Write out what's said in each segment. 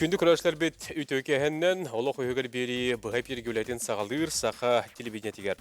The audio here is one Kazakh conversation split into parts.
Күнді күрәшлер бет үтөке әннен, олық өйгір бері бұғай пергілетін сағалыр сақа телевидение.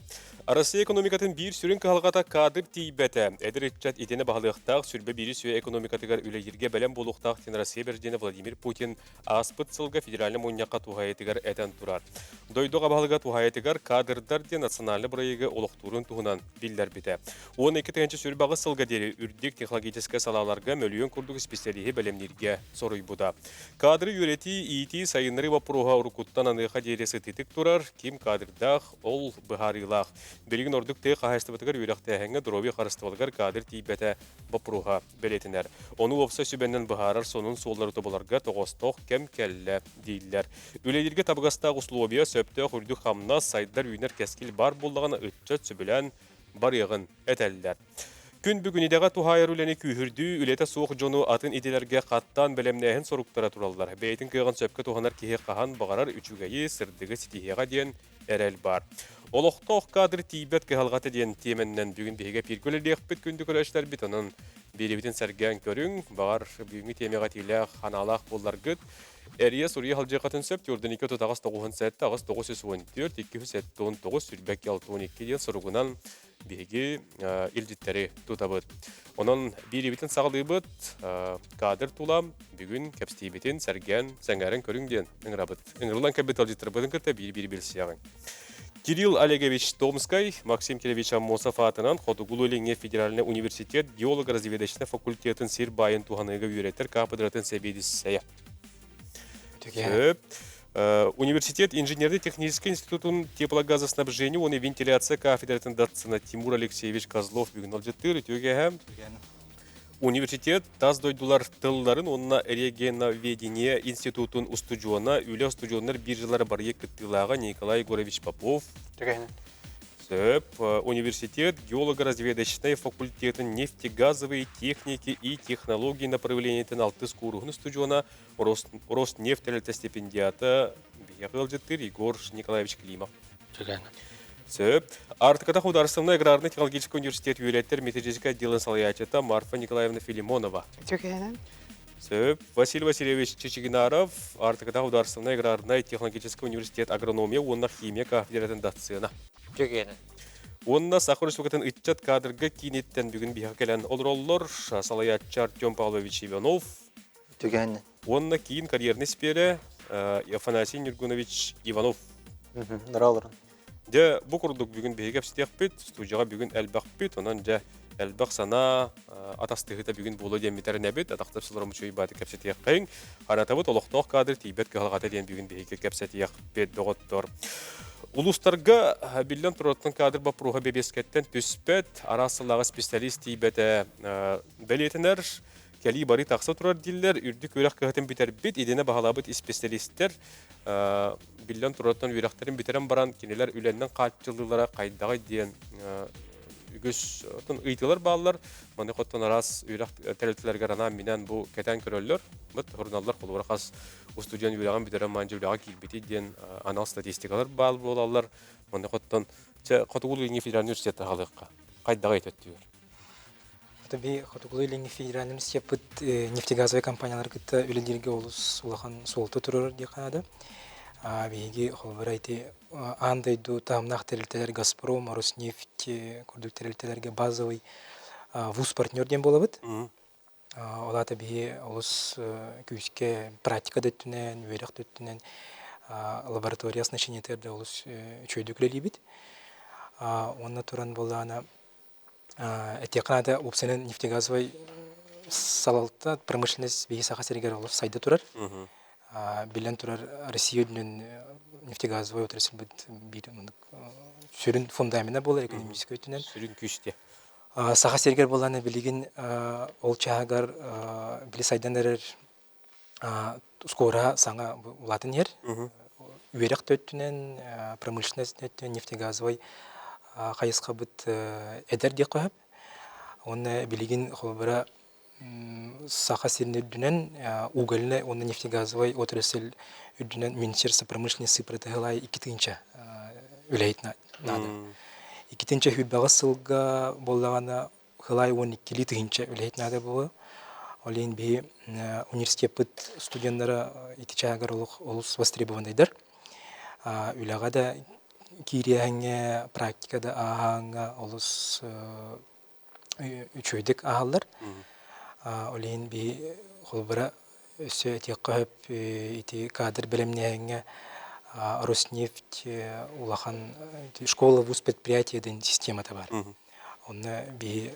Арасы экономикатын бір сүрін қағылғата кадыр тейбәті. Әдір етчат етені бағалықтақ сүрбе бері сүйе экономикатығар үлегерге бәлем болуқтақ тен Россия бердені Владимир Путин аспыт сылға федеральны мұнияқа туғайетігар әтен тұрар. Дойдуға бағылға туғайетігар кадырдар де национальны бұрайығы олықтурын туғынан білдер біті. 12-тігінші сүрбағы сылға дері үрдік технологическа салаларға мөліен күрдігі специалигі бәлемдерге сорой бұда. Кадры юрети ити сайынры вапруға уркуттан аныға дересі тетік тұрар, ким кадрдақ ол бұхарилақ. Белігін ордық те қағайстыбытығар үйрақты әңгі дұроби қарыстывалғар кадр тейбәті вапруға белетінер. Оны опса сүбәннен бұхарар сонын соллары тұбыларға тоғыстоқ кәм кәлі дейілер. Үлелерге табығастақ условия сөпті құрды қамна сайдар үйнер кәскіл бар болдағаны үтчат сүбілән бар еғін әтәлілер. Күн бүгінедеға тухайыр үләне күйірді, үлеті соқ жону атын иделерге қаттан бәлемнәйін соруқтара туралылар. Бәйтін күйған сөпкі туханар кейе қаған бағарар үчігайы сырдығы сетихеға дейін әрәл бар. Олықтоқ кадр тейбет кеғалғаты дейін теменнен бүгін бейге пергөлі леқпет күнді көрәштер бит оның беребетін сәрген көрің, бағар бүгінгі темеға тейлі қаналақ болар күт. Әрия Сурия халжиқатын сөп, түрден 2-9 сәтті, ағыз 914, 2-7-9 сүрбәк 6-12 ден сұрғынан беге илдеттері тұтабыд. Онын беребетін сағылыбыд, кадр тулам, бүгін кәпстейбетін сәрген сәңәрін көріңден үңірабыд. Үңірлан кәбет алжеттір бұдың күрті бір білсияғын. Кирилл Олегович Томскай, Максим Кириллович Аммосов атынан Хотугулу-Ленге федеральный университет геолого-разведочный факультетін сир байын туғаныға үйреттер капыдыратын сәбедіссәйі. Университет инженерно-технический институтын теплогазоснабжения, он и вентиляция кафедратын датсына Тимур Алексеевич Козлов бүгін алжеттір, өтеге Университет таз дойдулар тылларын, онына регионоведение институтын устудиона, үлі устудионар бір жылары бар екіттілаға Николай Егорович Попов. Университет геолого-разведочный факультетін нефтегазовые техники и технологии направления Теналтыс курғын студиона Роснефть стипендиата Егор Николаевич Климов. Артыката Художественный аграрный технологический университет юреттер методическая отделын салаячета Марфа Николаевна Филимонова. Василий Васильевич Чечегинаров, Артыката Художественный аграрный технологический университет агрономия, онна химия кафедратын датсына. Онна Сахар Республикатын итчат кадрга кинеттен бүгін бейхақ келен олроллор салаячы Артем Павлович Иванов. Онна кейін карьерный спері Афанасий Нергунович Иванов. Де бұл құрдық бүгін бейгеп стеқ бет, студияға бүгін әлбақ бет, онан де әлбақ сана атастығыта бүгін болу деметерін әбет, атақтап сылырым үшөй баты кәпсетеқ қайын. Аратабыт олықтоқ кадр тейбет кағалғата ден бүгін бейге кәпсетеқ бет доғыттыр. Улустарға білден тұратын кадр бапыруға бебескеттен түспет, арасылағы специалист тейбеті бәлетінер, кәлі бары тақсы тұрар диллер, үрдік өрек кағатын бітер бет, едені бағалабыт специалисттер білден тұратын өректерін бітерін баран кенелер үленнен қатчылылары қайдағы дейін үгіс ұйтылар бағалар, маңы қоттан арас өрек тәрілтілерге рана менен бұл кәтен көрілер, бұд ғұрналар қолуыра қас студиян өрегін бітерін маңжы өрегі келбеті дейін анал статистикалар бағал болалар, маңы қоттан Хотугулу федеральный университеті қалыққа қайдағы ететтігер. Tabii Хотугулу федеральный университет нефтегазовый компаниялар кітті өлендерге олыс олақан солты тұрыр де қанады. Беги холбарайты андайду тамнах терилтелер Газпром, Роснефть, курдук терилтелерге базовый вуз партнер ден болабыт. Олата беги олыс күйіске практика дөттінен, верек дөттінен лаборатория оснащениетерде олыс чөйдүклелі бит. Онна туран болана этеканада опсенен нефтегазовый салалта промышленность беги саха сергер олыс сайды турар. Билен турар Россиядын нефтегазовый отрасль бит сүрін фундамента болар экономический өтінен. Сүрін күште. Саха сергер боланы билеген ол чағар білі сайдан әрер скора саңа улатын ер. Үйерек төттінен, промышленность төттінен нефтегазовый қайысқа бұд әдер де қойып. Оны билеген қолбыра Саха сирнердүнен угольны оны нефтегазовый отрасль үдүнен Министерство промышленности протыгылай 2-нче үләйт нады. 2-нче хүббәгы сылга боллагана хылай 12-ли 2-нче үләйт нады булы. Олен би университет бит студентлары итичагар олус востребованныйдар. Үләгә дә кириәңгә практикада аһаңга олус үчөйдек аһаллар. Олен би холбара өсө теккәп ити кадр белемнәңгә Роснефть улахан школа вуз предприятиеден системата бар. Онна би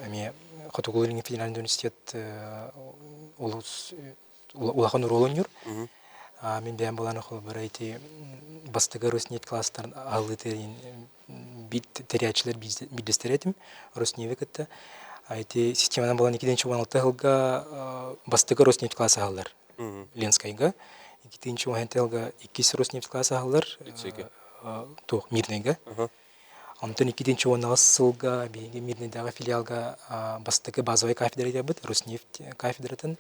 эме Хотугулин федеральный университет улахан ролонюр. Мен бәйән боланы холбара ити бастыгы Роснефть класстарын алытерин бит терячилер бидестеретим Роснефть кытта. Айти системадан болан 2016 жылга бастыгы Роснефть классы алалар. Ленскайга 2016 жылга 2 Роснефть классы алалар. Тох Мирныйга. Антон 2016 жылга биге Мирныйдагы филиалга бастыгы базовый кафедра бит Роснефть кафедратын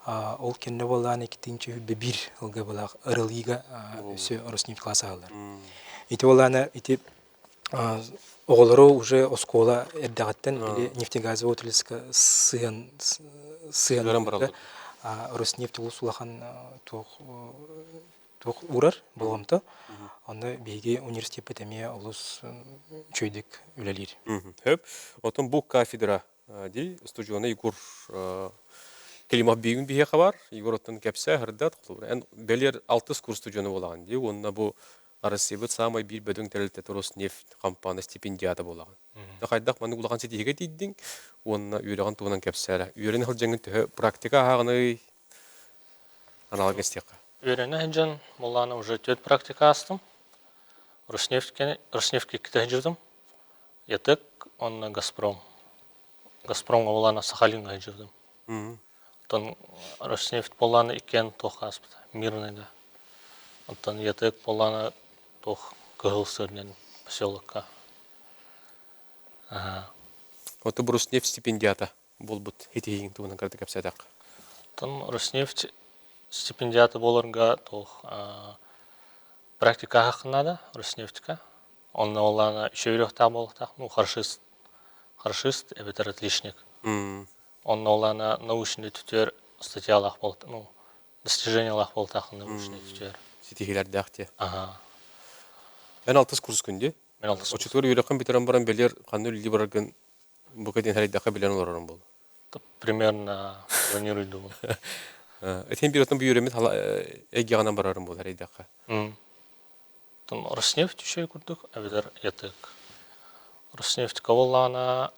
ол кенне болан 2001 жылга була ырылыга өсө Роснефть классы алалар. Ити боланы ити оголоро уже оскола эрдагаттан биле нефтегазовый отрасльска сыган Роснефть улусулахан тох урар болгомто аны биге университет бетеме улус чөйдүк үлелир. Хөп, отон бу кафедра ди студионы Егор Келимов бигин бие хабар, Егор оттан кепсе хырдат кулур. Эн белер 6 курс студионы болаган ди, онна бу Россия самай бир бөдөң тәрелтә Роснефть компания стипендияты болаган. Та хайдак маны улаган сетиге диддиң, онна үйрәгән туган кепсәләр. Үйрәнә хәҗәңгә практика хагыны аналогия стека. Үйрәнә хәҗән буланы уже төт практика астым. Роснефтьке китә җирдем. Ятык онна Газпром. Газпромга буланы Сахалинга җирдем. Тон Роснефть буланы икән тохас Мирныйда. Онтан ятык буланы тох Кыгылсырнен поселокка. Оты Роснефть стипендията булбут хитиң туган карта кепсәдәк. Тон Роснефть стипендияты болырга тох практика хакында Роснефтька. Онна оланы шөйрәктә булдык, ну харшист, это отличник. Онна оланы научный тутер статьялар булды, ну достижениялар булды научный тутер. Сетигеләр дәхте. Мен 6 курс күнде. Мен 6 курс. Очтор үйрәкән битерән баран белер канун либерген бу каден хәлдәкә белән оларым булды. Примерно планирую. Этен бирәтен бу йөрәмет эгегәннән барарым булды хәлдәкә. Тон Роснефть шөй күрдек, әбидер ятык. Роснефть кавыллана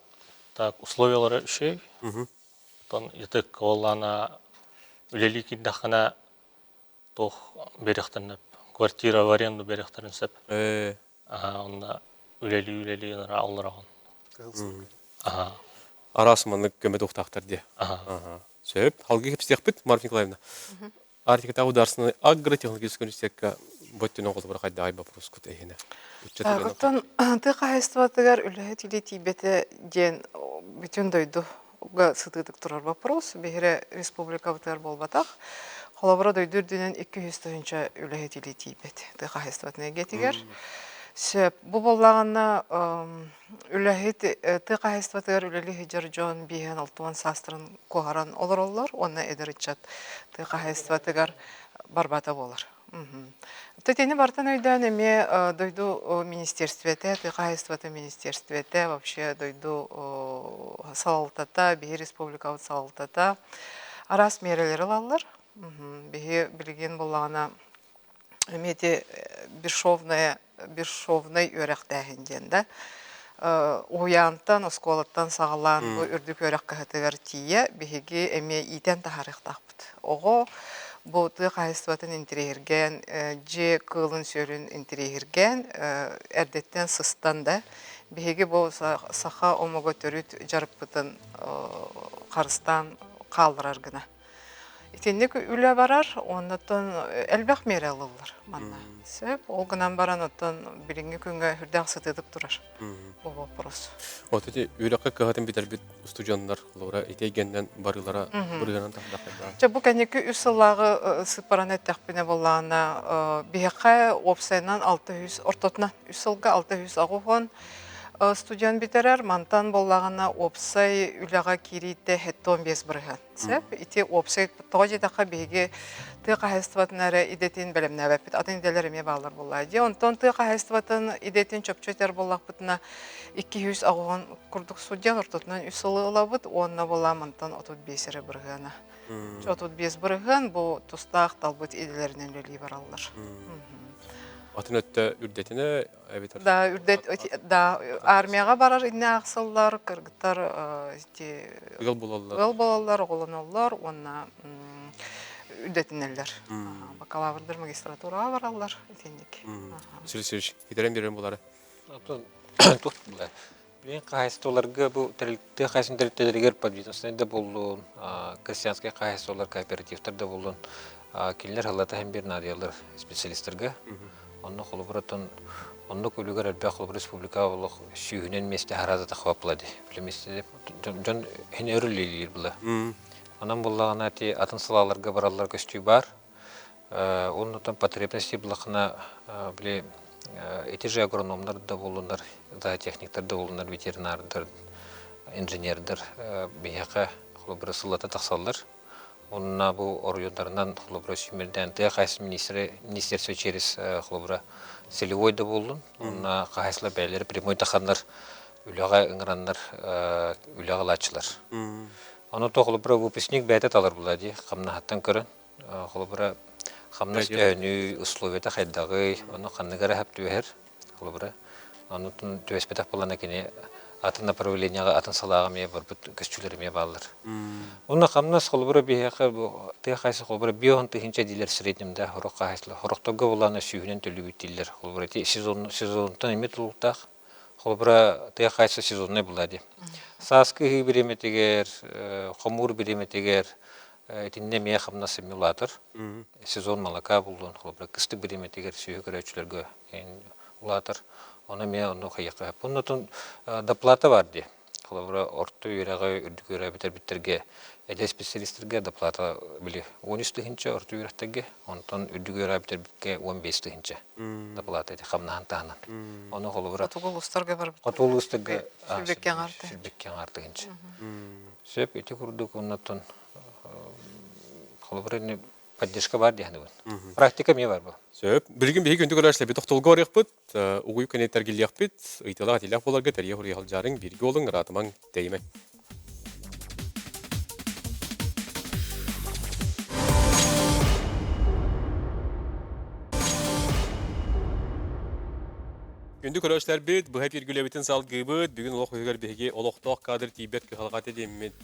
так условиялары шөй. Тон ятык кавыллана үлели киддахана тох берехтәнеп квартира в аренду берехтәренсеп. Онда үлели аллараган. Арасманлык көмөт ухтактыр ди. Сөп, халгы кепстек бит, Марфа Николаевна. Архитектура ударсыны агротехнологический университетка боттен оғылы бір қайда ай вопрос күт әйіне. Оттан ты қайыстыватығар үлігі тілі тибеті ден бүтін дойду сытыдық тұрар вопрос. Бейірі республика бұтығар болбатақ. Қолабыра дойдур дінен 200 тойынша үлігі тілі тибет. Ты қайыстыватыны әгетігер. Сөп, бұл болағына үлігі ты қайыстыватығар үлілі хиджар жон бейген алтуан састырын қоғаран олар олар. Оны әдірітчат ты қайыстыватығар барбата болар. Тетени бартан өйдән эме дойду министерствете, тыгайството министерствете, вообще дойду салалтата, бихи республикабыт салалтата. Арас мерелері лалар. Бихи билген болағына эмети биршовный өрәқтәхінден да. Уянтан, осколаттан сағалан үрдік өрәқ кәхетігер тие, бихиги эме итен тахарықтақпыд. Оғы bu қайыстыватын интерегерген, же кылын сөрін интерегерген, әрдеттен сыстан да, беге бұл сақа омығы төріт жарыппытын қарыстан қалдырар гына. Итеннек үлі барар, оннаттан әлбәқ мері алылыр манна. Сөп, ол гынан баран оттан білінгі күнгі үрдәқ сытыдық тұрар. Бұл вопрос. Отети үйрәккә кәһәтен битәр бит студентлар лора итегәннән барылара бурганан тахдакка. Жа бу кәнеке үсыллагы сыпараны тәхпине буллана бихәкә опсайнан 600 ортотна үсылга 600 агугон Студент битерер, мантан боллағына опсай үліға кирейті хетті 15 бірген. Сәп, ити опсай тоғы жетаққа бейге ты қағайстыватын әрі идетін білімне бәппет, атын иделеріме бағылар боллайды. Онтон ты қағайстыватын идетін чөп-чөтер боллақ бұтына 200 ағуын күрдік студент ұртытынан үсілі ұлабыт, онына болла мантан 35 біргені. 35 бірген бұл тұстақ талбыт иделерінен өлі баралар. Атын өтті үрдетіне әбетер. Да, үрдет, да, армияға барар инне ақсылдар, кыргыттар, Үгіл болалар. гыл болалар, оғыланулар, онна үрдетінелер. Бакалаврдыр магистратураға баралар, етендік. Сүрі-сүріш, кетерен берен болары. Тут была. Блин, кайстоларга бу тәрилтә кайсын тәрилтәләргә подвидностьләрдә булды. Крестьянская кайстолар кооперативларда булды. Киллер халата һәм бер надиялар специалистларга. Онны холбыратын, онны күлүгәр әлбә холбыр республика булык сүйүнен месте хараза тахваплады. Билместе жон хенерлилер була. Анан буллагына ти атын салаларга баралар көстүй бар. Оннан потребности булакына биле эти же агрономдар да булдылар, зоотехниктар да булдылар, ветеринардар, инженердар, бияка холбыр сылата тахсаллар. Онна бу орыйондарынан холбыр сүмердән тә кайсы министерство через холбыр селевой да булды. Онна кайсылар бәйләре прямой таханнар, үләгә иңраннар, үләгә лачлар. Аны тоғылбыра выпускник бәйті талар болады, қамна хаттан көрін. Қолыбыра қамна өйні условията қайдағы, оны қанныгара әп түйер. Қолыбыра. Оны түйеспетақ болана кене атын направленияға, атын салаға мей бар бұт көстілері мей балылар. Оны қамнас қолыбыра бейеқі, тыға қайсы қолыбыра биоғын тыхынча дейлер среднімді ғұрық қайсылар. Ғұрықтығы болана сүйінен төлі бүттейлер. Қолыбыра сезонтан емет ұлықтақ. Холбра тыя кайсы сезонный булады. Саскы биреметегер, хомур биреметегер, тинне мия хамна симулятор. Сезон молока булдун, холбра кысты биреметегер сүйгөрөчүлөргө улатыр. Оны мия ону кайыкка. Бунун доплата бар ди. Холбра орто үйрөгө үрдүгөрө биттерге эде специалисттерге доплата били 13-тинче орто үйрөктөгө, онтон үрдүгөрө биттерге 15-тинче доплата эди хамнаан таанан. Оны холбра Отугулустарга бар. Отулустарга Сүлбеккен арты. Сүлбеккен артыгынча. Сөп эти курдук оннотон холбра поддержка бар дияны бу. Практика ме бар бу. Сөп, білген бейгі үнді көрәшілі бі тоқтылғы орық бұд, ұғый көнеттер келек бұд, ұйтылаға телек боларға тәрия құры қалжарың берге олың ратымаң деймін. Үнді көрәшілер бұд, бұға бергілебетін салғы бұд, бүгін олық өйгер бейге олықтақ кадр тейбет көхалғаты деймет.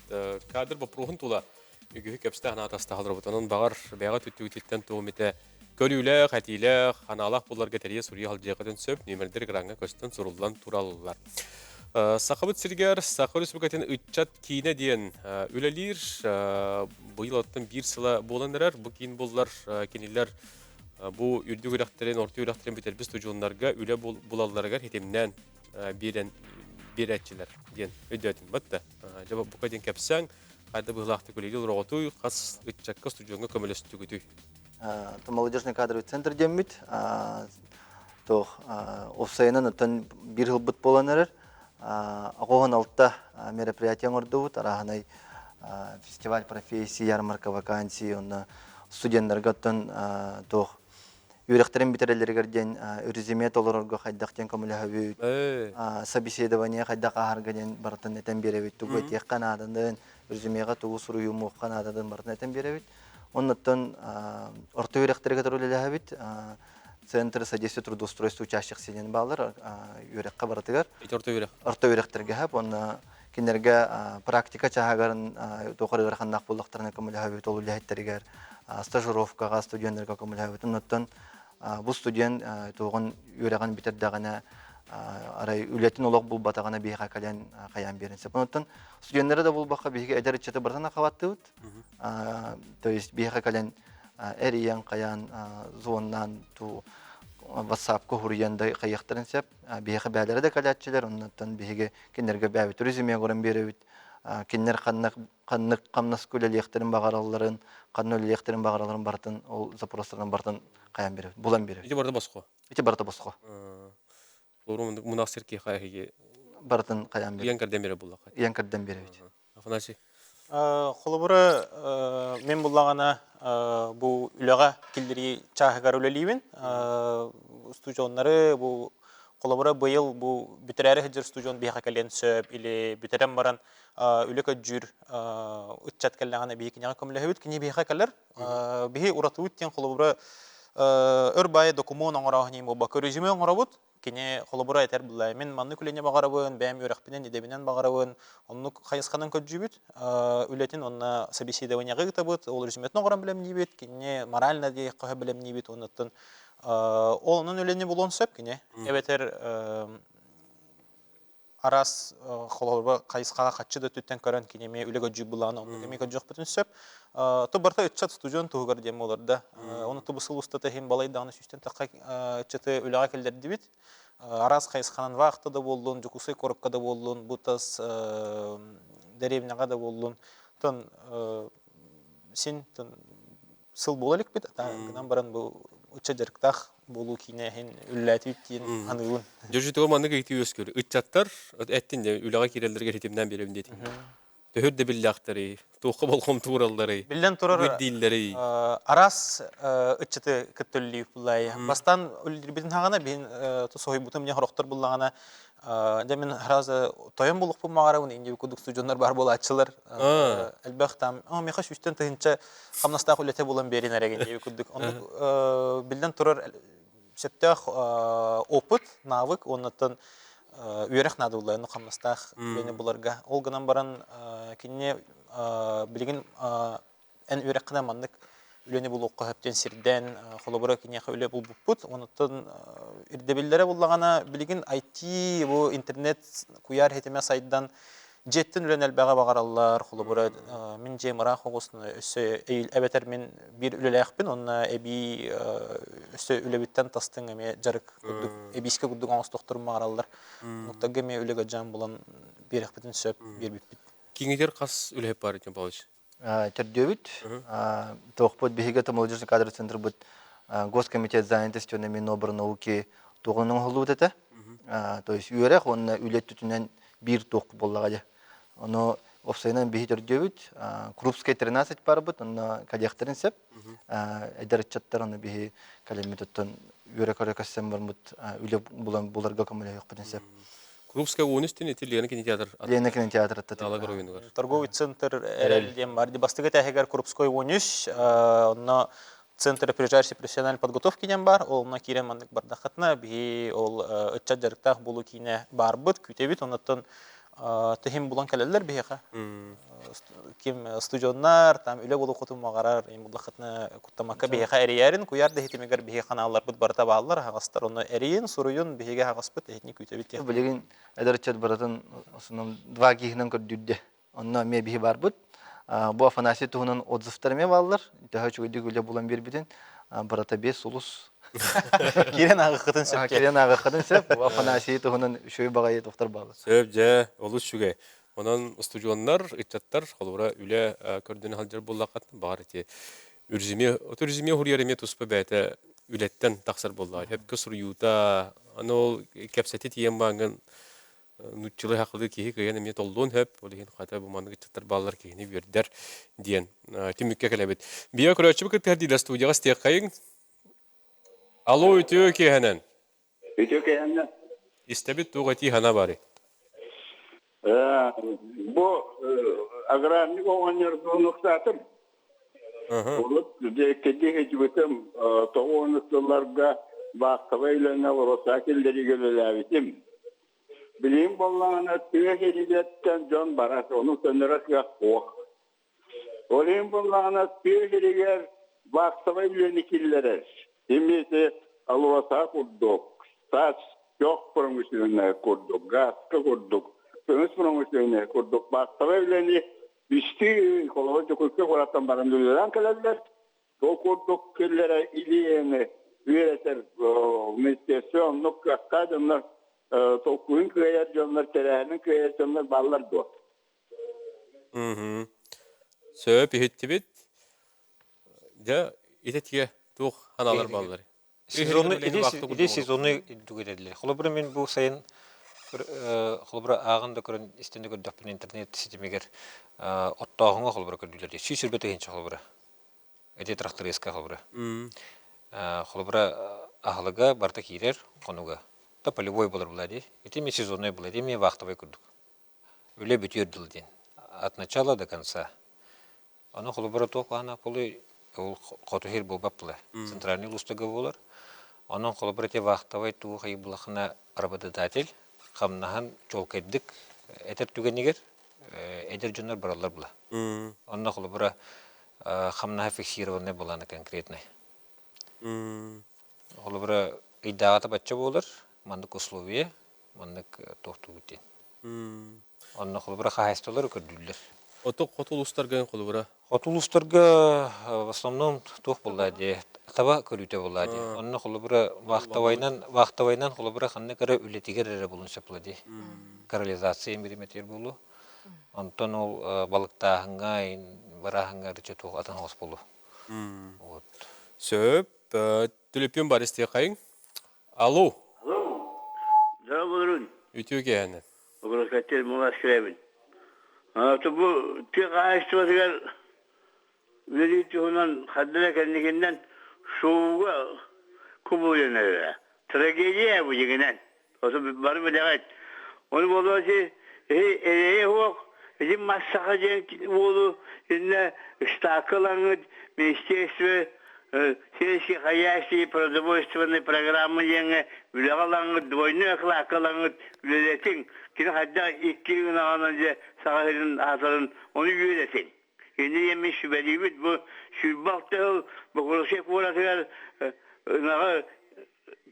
Кадр бұл пұрғын тұла, үгі көпсті анатасты қалдыр бұд. Оның бағар бәға түтті-үтеттен туғыметі көрүлі, қатилі, қаналақ бұларға тәрие сұрия қалжеғыдың сөп, немердер ғыраңға көстін сұрылдан туралылар. Сақыбыт сіргер, Сақы Республикатын үтчат кейіне дейін өлелер, бұйыл аттың бір сыла боланырар, бұл кейін болылар кенелер бұл үрді көріқтерін, орты көріқтерін бітер біз тұжуынларға өлі болаларға хетемнен бір әтчілер дейін өйдетін бұтты. Жаба бұқа дейін кәпсәң, қайды бұғылақты көлегі ұлғатуй, қас үтчатқа студионға көмелесті күтуй. Это молодежный кадровый центр демит. Офсайынан өтін бір ғылбыт боланырыр. Ағоған алтта мероприятияң ордуыт. Арағынай фестиваль профессии, ярмарка вакансии. Студентлерге өтін үйректерін бітерелергерден резюме толырырға қайдақтен көмілі собеседование қайдақ ағарғаден бартын әтен беревет. Туғы тек қанадындың резюмеға туғы сұруы мұқ қанадындың бартын әтен беревет. Оннан орта үйректерге тұрулы бит Центр содействия трудоустройству учащих сенен балар үйрекқа баратыгар. Орта үйректерге хап, онна кенерге практика чағағарын тоқырығыр қандақ болдықтарына көмілі бит олу ләйттергер, стажировкаға, студенттерге көмілі бит. Оннан бұл студент тоғын үйреған битердағына арай үлетін олық бұл батағана бейға кәлен қаян берінсе. Бұнықтан студенттері де бұл баққа бейге әдер үтчеті бартана қаватты өт. То есть бейға кәлен әриян қаян зоннан ватсапқа хұрыянда қаяқтарын сәп. Бейға бәлері де кәләтчілер. Оннаттан бейге кенерге бәбі туризме ғырын бері өт. Кенер қаннық қамнас көлі лектірін бағараларын, қанны өлі лектірін бағараларын бартын, ол запростарынан бартын қаян бері өт. Бұлан бері өт. Ете барда басқо? Ете барда басқо. Мунастырки хайги барытын каян бер. Уян кәрден бере буллақ. Ян кырдан беребит. Афанасий. Холобура мен буллагана бу үлага килдери чахагар үлелибин. Студионнары бу холобура быйыл бу бүтерәре хәҗер студион бияка кален сөп или бүтерәм баран үләкә җүр үтчат каллагана бикенә көмләһәбит кине бияка калар. Бихи уратып үткән холобура өрбай документ аңгырахны бу бакырыжымы аңгырабыт. Кине холобура әйтер булай. Мен манны күлене багарабын, бәм юракпенен идебинен багарабын. Онны хайысканын көҗүбит. Үлетин онна собеседованиягы гытабыт. Ол режиметне гырам белем нибит. Кине морально ди каһа белем нибит оннан. Онун үлене булон сөп кине. Эбетер арас холобура хайыскага катчы да түттен көрөн кине ме үлегө жүк буланы. Онны кеме көҗөк бүтүн сөп. То барта үтчат студион тугар дем оларда. Оны тубысыл устата хем балайдагы сүстен такка чыты үлега келдер дибит. Арас хайысканын вакыты да болдун, жукусай коробка да болдун, бутас деревняга да болдун. Тон син тон сыл болалык бит. Гынан баран бу үтча жерктах болу кине хен үлләти тин анылын. Жөжүтөгө манны кайты өскөр. Үтчаттар әттин де үлега кирелдерге ретимден берем дети. Төһөр дә билләхтәри, туқы болгон тураллары. Билен турар Биддилләри. арас үтчәте көттөлли булай. Бастан үлдирбитен хагана бин тосой бутым не хорохтор буллагана. Демен хараза тоян булып булмагарабын инде күдүк студионнар бар була ачылар. Әлбәттә, меха үстен тынча хамнаста хүләтә булам берин әрәген дип күдүк. Оны билен турар септах опыт, навык, оннан үйрәк надуллар, ну хамнастах бене буларга. Ол гынан баран кине билген эн үйрәк кына мандык үлене булу каһаптен сирдән холобура кине хәле бул бупут. Оннан ирдебилләре буллагана билген IT бу интернет куяр хетеме сайттан жеттин үлен әлбәгә багараллар. Холобура мин җемара хогысны өсе әбетер мен бир үлеләхпин, онна эби өсе үлебиттен тастың эме жарык күдүк эбиске күдүк аңыз доктормагараллар. Нуктага ме үлеге жан булан берекпитен сөп бербит. Кеңетер кас үлеп бар екен балыш. Тердёбит. Тохпот бихига та молодежный кадровый центр бут Госкомитет занятости на Минобрнауки тугының хулут это. То есть үйрәк онна үлет түтүнен бир тох боллагы. Оны офсайнан бихи тердёбит. Крупская 13 бар бут, онна кадехтерин сеп. Эдерчаттар оны бихи калемитоттон үйрәк кассам бар бут. Үлеп булан буларга камыла юк бүтән сеп. Крупская уонистин итилгән кинотеатр. Ленина кинотеатры тата. Торговый центр РЛДМ бар. Бастыгы тәһәгәр Крупской 13, онна Центр прежайшей профессиональной подготовки дем бар. Ол на кирен мандык бардахатна би ол өтчат жарыктах булу кине бар бут күтебит. Оннан тәһим булан калалар бияка. Ким студионнар там үле булу кутум магарар им булахатна куттамакка бияка эриярин куяр да хитемегер бия каналлар бут барта баалар хагастар оны эриин суруйун биге хагаспыт техник күтебит. Билеген эдерчат баратын осунун 2 гигнен көрдүдө. Онна ме бии бар бут. Бу Афанасий туһунун отзывтарыме баллар. Тәһә чуйды гүле булан бербитен. Барата 5 сулус. Кирен агы сөп. Кирен агы кытын сөп. Бу Афанасий туһунун шөй багай доктор балы. Сөп же, олус шуге. Онан студионнар, итчаттар, холура үле көрдүн халжар буллакат бар ити. Үрзиме хурияреме туспа бәте үлеттен тақсар боллар. Хеп көсүр юта, анол кепсети тиен баңын нутчылы хақылы кихи кыйын эме толдуун хеп, олеген қата буманды итчаттар баллар кихини бердер диен. Тиммикке келебет. Бия көрөчү бекет кәрдейді студияға стек қайын. Алло, үтіө кехенен. Үтіө кехенен. Истебет туға ти хана бары. Бу аграрный оңонерді нұқтатым. Кедеге жүбітім тоғыныстыларға бақтыға үйлеріне ұрыса келдері көлеләбітім. Білейім болғаны түйе керегеттен жон барат, оның сөнірі қияқ оқ. Олейім болғаны түйе керегер бақтыға үйлеріне келдерер. Демесі алуаса құрдық, сас жоқ промышленная құрдық, газқа құрдық. Көміс промышленная құрдық бақтыға үйлеріне Üstü kolay çokuşta koratan barındırılan kalanlar. O kurduk kellere iliyeni üreter müstesyon nokta onlar tokuyun kreasyonlar terahinin kreasyonlar ballar do. Söp ihittibit. Da itetiye tuğ hanalar balları. Сезонны или сезонны дүгелерлер. Холобыр мен бу сайын холбра агында көрөн истенде көрдөппүн интернет сетемегер оттоогуңа холбра көрдүлөр. Сүйсүрбөтө хинче холбра. Эти трактористка холбра. Холбра ахлыга барта кирер конуга. Та полевой болар булади. Эти ми сезонный булади, ми вахтовый курдук. Үле бүтүр дилден. От начала до конца. Аны холбра токана полы ол котухир болбапла. Центральный лустага болар. Анын холбра те вахтовый туу хайбулахына работодатель хамнахан чолкайдык этер түгенигер эдер жонор баралар була. Анна холбра хамнаха фиксированный буланы конкретный. Холбра идагата бачча болар, мандык условия, мандык тохту бутен. Анна холбра хаястолар көрдүлөр. Ото котулустар ген холбра. Котулустарга в основном тох булады. Таба көрүтө булады. Анна холбра вахтавайнан холбра ханны кара үлетигер эре булунса булады. Канализация миллиметр болу. Антон ол балыктагынга барахынга рече тох атын хос болу. Вот. Сөп, төлөпүн бар исте кайын. Алло. Да, Бурун. Ütüge hennen. Bugün kaçır muhaskrebin. Bu tüy ağaçtılar veri tühünden haddine kendikinden soğuğa kubulunlar. Tragediye bu yine. O zaman var mı demek? Onu bulması yok. Bizim masakacı oldu. Yine стакалангы министерство сельскохозяйственной продовольственной программы еңі үлеғалаңы двойной ақылақылаңы үлелетің. Кейін қадда 2 күн ағанын сағырын асырын оны үлелетің. Енді емен шүбәлейбіт бұл шүлбақты бұл құрышек болатығар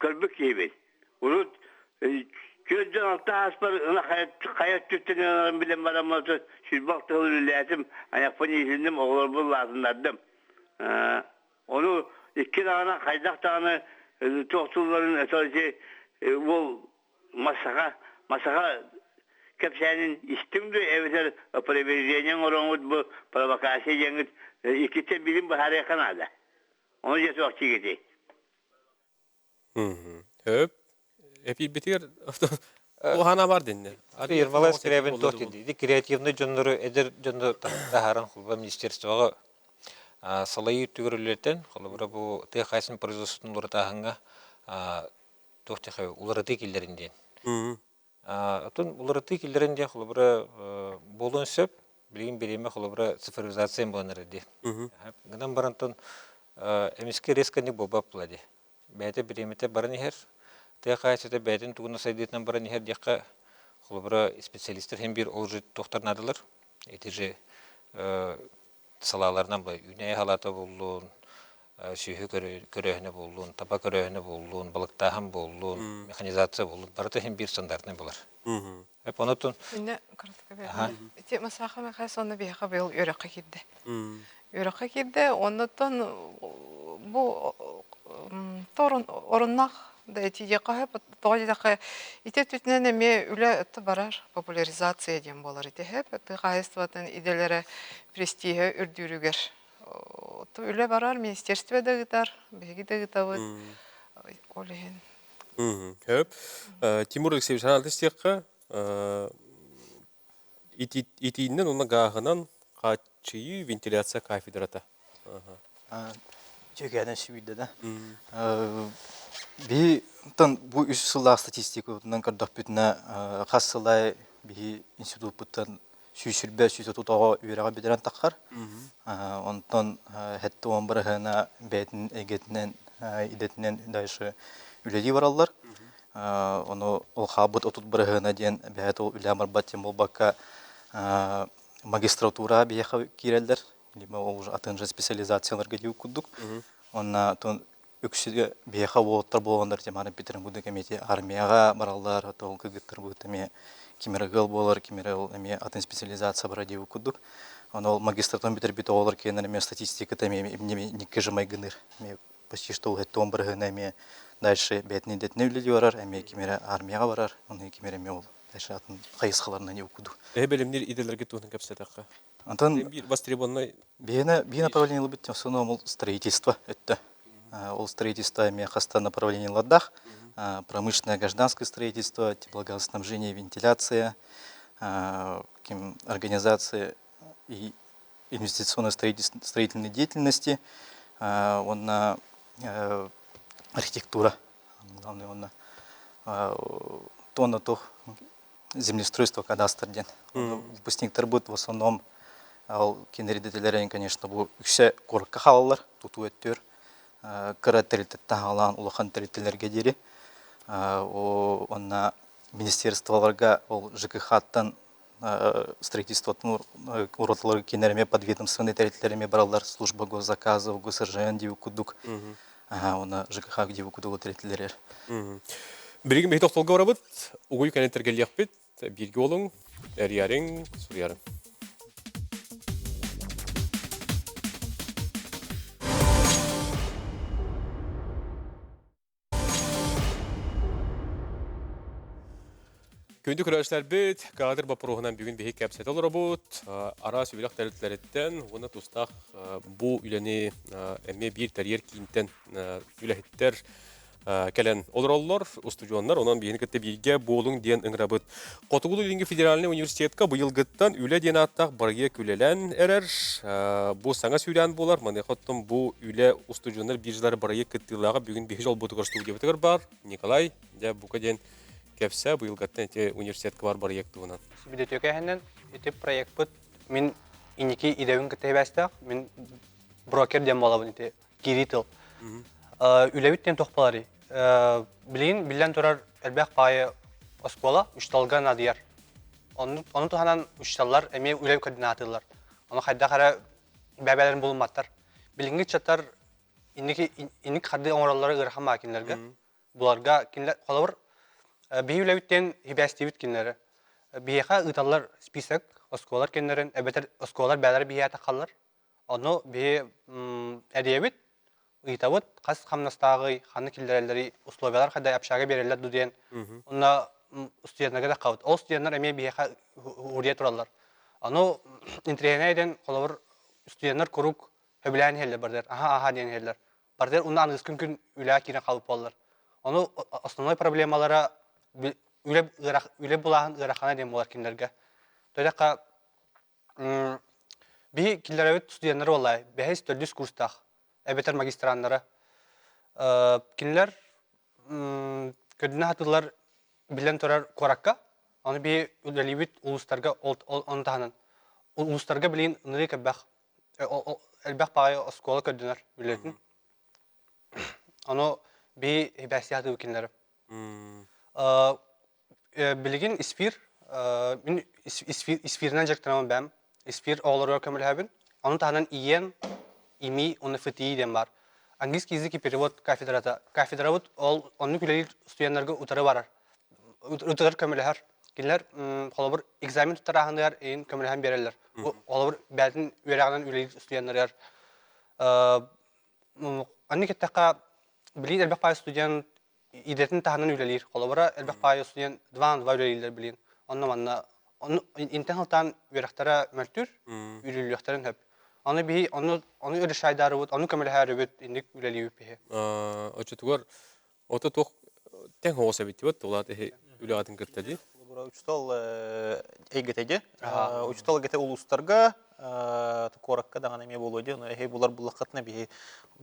көрбік кейбет. Ұлыт көзден алты аспар қайат түттен білен бараматы шүлбақты үлелетім аяқпын есіндім оғылар бұл лазындардым. Onu 2 tane kaydak tane tohturların eserci bu masaka kapsenin istimdi evler previzyonun oranı bu provokasyon yengit 2 bilim bahare kanada. Onu ya çok çiğdi. Höp. Epi bitir. O hana var dinle. Ирмалас киребин тохтиди. Креативный жоннору эдер жоннор тахаран хулба министерствого салайы түгөрүлөрдөн холбора бу техасин производствонун уртагынга тохтехе уларыты килдеринден. Отун уларыты килдеринде холбора болон сөп билген береме холбора цифровизация болонор эди. Гынан барантон эмиске рескани бобап булади. Бәте беремете барын ихер техасите бәтин тугуна сайдытынан барын ихер дияка холбора специалисттер hem bir олжы тохтарнадылар. Эти же салаларынан бай үнәй халата болуын, сүйі көрөһіне болуын, таба көрөһіне болуын, балықтағын болуын, механизация болуын, барыты hem bir стандартны болар. Hep onutun. Үнне короткая бе. Те масаха меха сонна беха бел өрөккө кирди. Өрөккө кирди, оннотон бу торун оруннак да эти якка тоодакка ите түтүнөн эме үлө өттө барар популяризация дем болар ите хеп тыгайстватын иделере престиге үрдүрүгөр то үлө барар министерство дагытар беги дагытабыт олен Höp. Timur Alexeyevich Analistikka itiinden ona gağınan kaçıyı ventilasyon kafedrata. Чекадан шүйді да. Bu 3 сыллақ статистикадан көрдік бүтіні қасылай бі институт бұттан сүйшірбе сүйсі тұтаға үйреға бедерен таққар. Онтан хәтті он біріғіна бәйтін әгетінен, идетінен дайшы үледі баралар. Оны ол қабыт отут біріғіна ден бәйт ол үлі амыр бәттен бұл баққа магистратура бейеқа керелдер. Либо уже атынжа специализацияларға деу күдік. Онна тон үксіге бейқа оғыттар болғандар темарын бетерін күдік әмете армияға баралар, ол күгіттір бұд әме кемерігіл болар, кемерігіл әме атын специализация бара деу күдік. Оны ол магистратон бетер беті олар кейінер әме статистика әме неке жымай гыныр. Почти что ол әтті он бір ғын әме дальше бәтіне детіне үледі барар, әме кемері армияға барар, оны кемері әме ол дальше атын қайысқаларына не күдік. Білімдер иделерге туғын кәпсетаққа. Антон востребованный бина направление лубит в основном строительство это ол строительство ме хаста направление ладах промышленное гражданское строительство, теплогазнабжение, вентиляция, организация и инвестиционно-строительной деятельности, архитектура, главное, тонна то землеустройство, кадастр ден. Выпускниктер будет в основном кенеридетелерен, конечно, bu үксе корка халалар, туту өттөр, кыра терилтетта халан улахан терилтелерге дери. Онна министерстволарга ол ЖКХ-тан строительствотун уроталары кенереме подведомственный терилтелереме баралар служба госзаказов, ГСРЖН диу кудук. Онна ЖКХ диу кудук терилтелерер. Бірігін бейт оқталға орабыт, ұғой кәнеттерге бет, бірге олың, әрярың, сұрярың. Көнді күрәшілер бет, қадыр бапыруғынан бүгін бейік кәпсет олыр бұд, ара сөйлек тәрілтлереттен, оны тұстақ бұл үләне әме бір тәрер кейінтен үләхеттер кәлін олар, устудионлар, онан бейін кітті бірге болың ден ұңырабыд. Қотығылы Үлінгі Федеральный университетка бұйылғыттан үлі ден аттақ барге күлелен әрір, бұл саңа сөйлен болар, маны қоттым бұл үлі устудионлар бір жылары барге кіттіліға бүгін бейі жол бұтығыр студия бұтығыр бар. Николай, бұқа ден кәпсә бұйылғыттан әте университетка бар проект туынан. Бидетөке әнен, әте проект бұд, мен инеки идеуін кітті бәстіқ, мен брокер дем болабын, әте киритыл. Үләбіттен тоқпалары. Білен тұрар әлбәқ пайы оскола, үшталға надияр. Оны тұханан үшталлар әме үләбі кәдіне атылар. Оны қайда қара бәбәлерін болматтар. Білінгі чаттар инік қарды оңыралары ғырға макинлерге. Бұларға қолабыр бей үләбіттен хибәстебіт кенлері. Бейеқа ұталар список осколар кенлерін, әбәтір осколар бәлері бейе атақалар. Оны бей әдебіт Ыйтавыт, қас қамнастағы қаны келдерелері условиялар қайда апшаға берелер дүден. Онна студенттерге де қауыт. Ол студенттер әме бейеқа үрие тұралар. Аны интерегіне еден қолабыр студенттер көрук өбілән хелдер бардыр. Аха ден хелдер. Бардыр, онна аңыз күн үлі кирен қалып болар. Аны основной проблемалара үлі бұлағын ғырақана ден болар кендерге. Тойдаққа бей келдер өт студенттер олай, бәйіз түрдіс курстақ. Әбетер магистранлары. Кинлер көдіне атылар білен тұрар қораққа, оны бей үлелебет ұлыстарға онтағынан. Ұлыстарға білейін ұныры кәббәқ. Әлбәқ бағай оскола көдінер үлетін. Оны бей бәсі атығы кинлері. Білеген іспир, мен іспирінен жақтырамын бәм. Іспир оғылары көмілі әбін. Оның тағынан иен ими оны фтии дем бар. Английский язык и перевод кафедрата. Кафедра вот он күлелер студентлерге утары барар. Утыр көмеләр. Кинләр холобыр экзамен тутарагындар, ин көмеләһен берәләр. Холобыр бәтин үрәгәннән үлелер студентлер. Анны кеттәкә билин әлбәк пай студент идәтен таһаннан үлелер. Холобыра әлбәк пай студент 2 үлелер билин. Аннан интернеттан үрәхтәре мәлтүр үлеләхтәрен һәп. Onu ödüşaydarı bud, onu kömülhәрі bud, indik üleli üppehe. Açıtıgar, ota toq ten hoğusa bitti bud, ola tehe üle adın kırttadı. Uçtal egetedi. Uçtal egete ulustarga, korakka dağın eme boludu. Hey bular bullaqatna bihe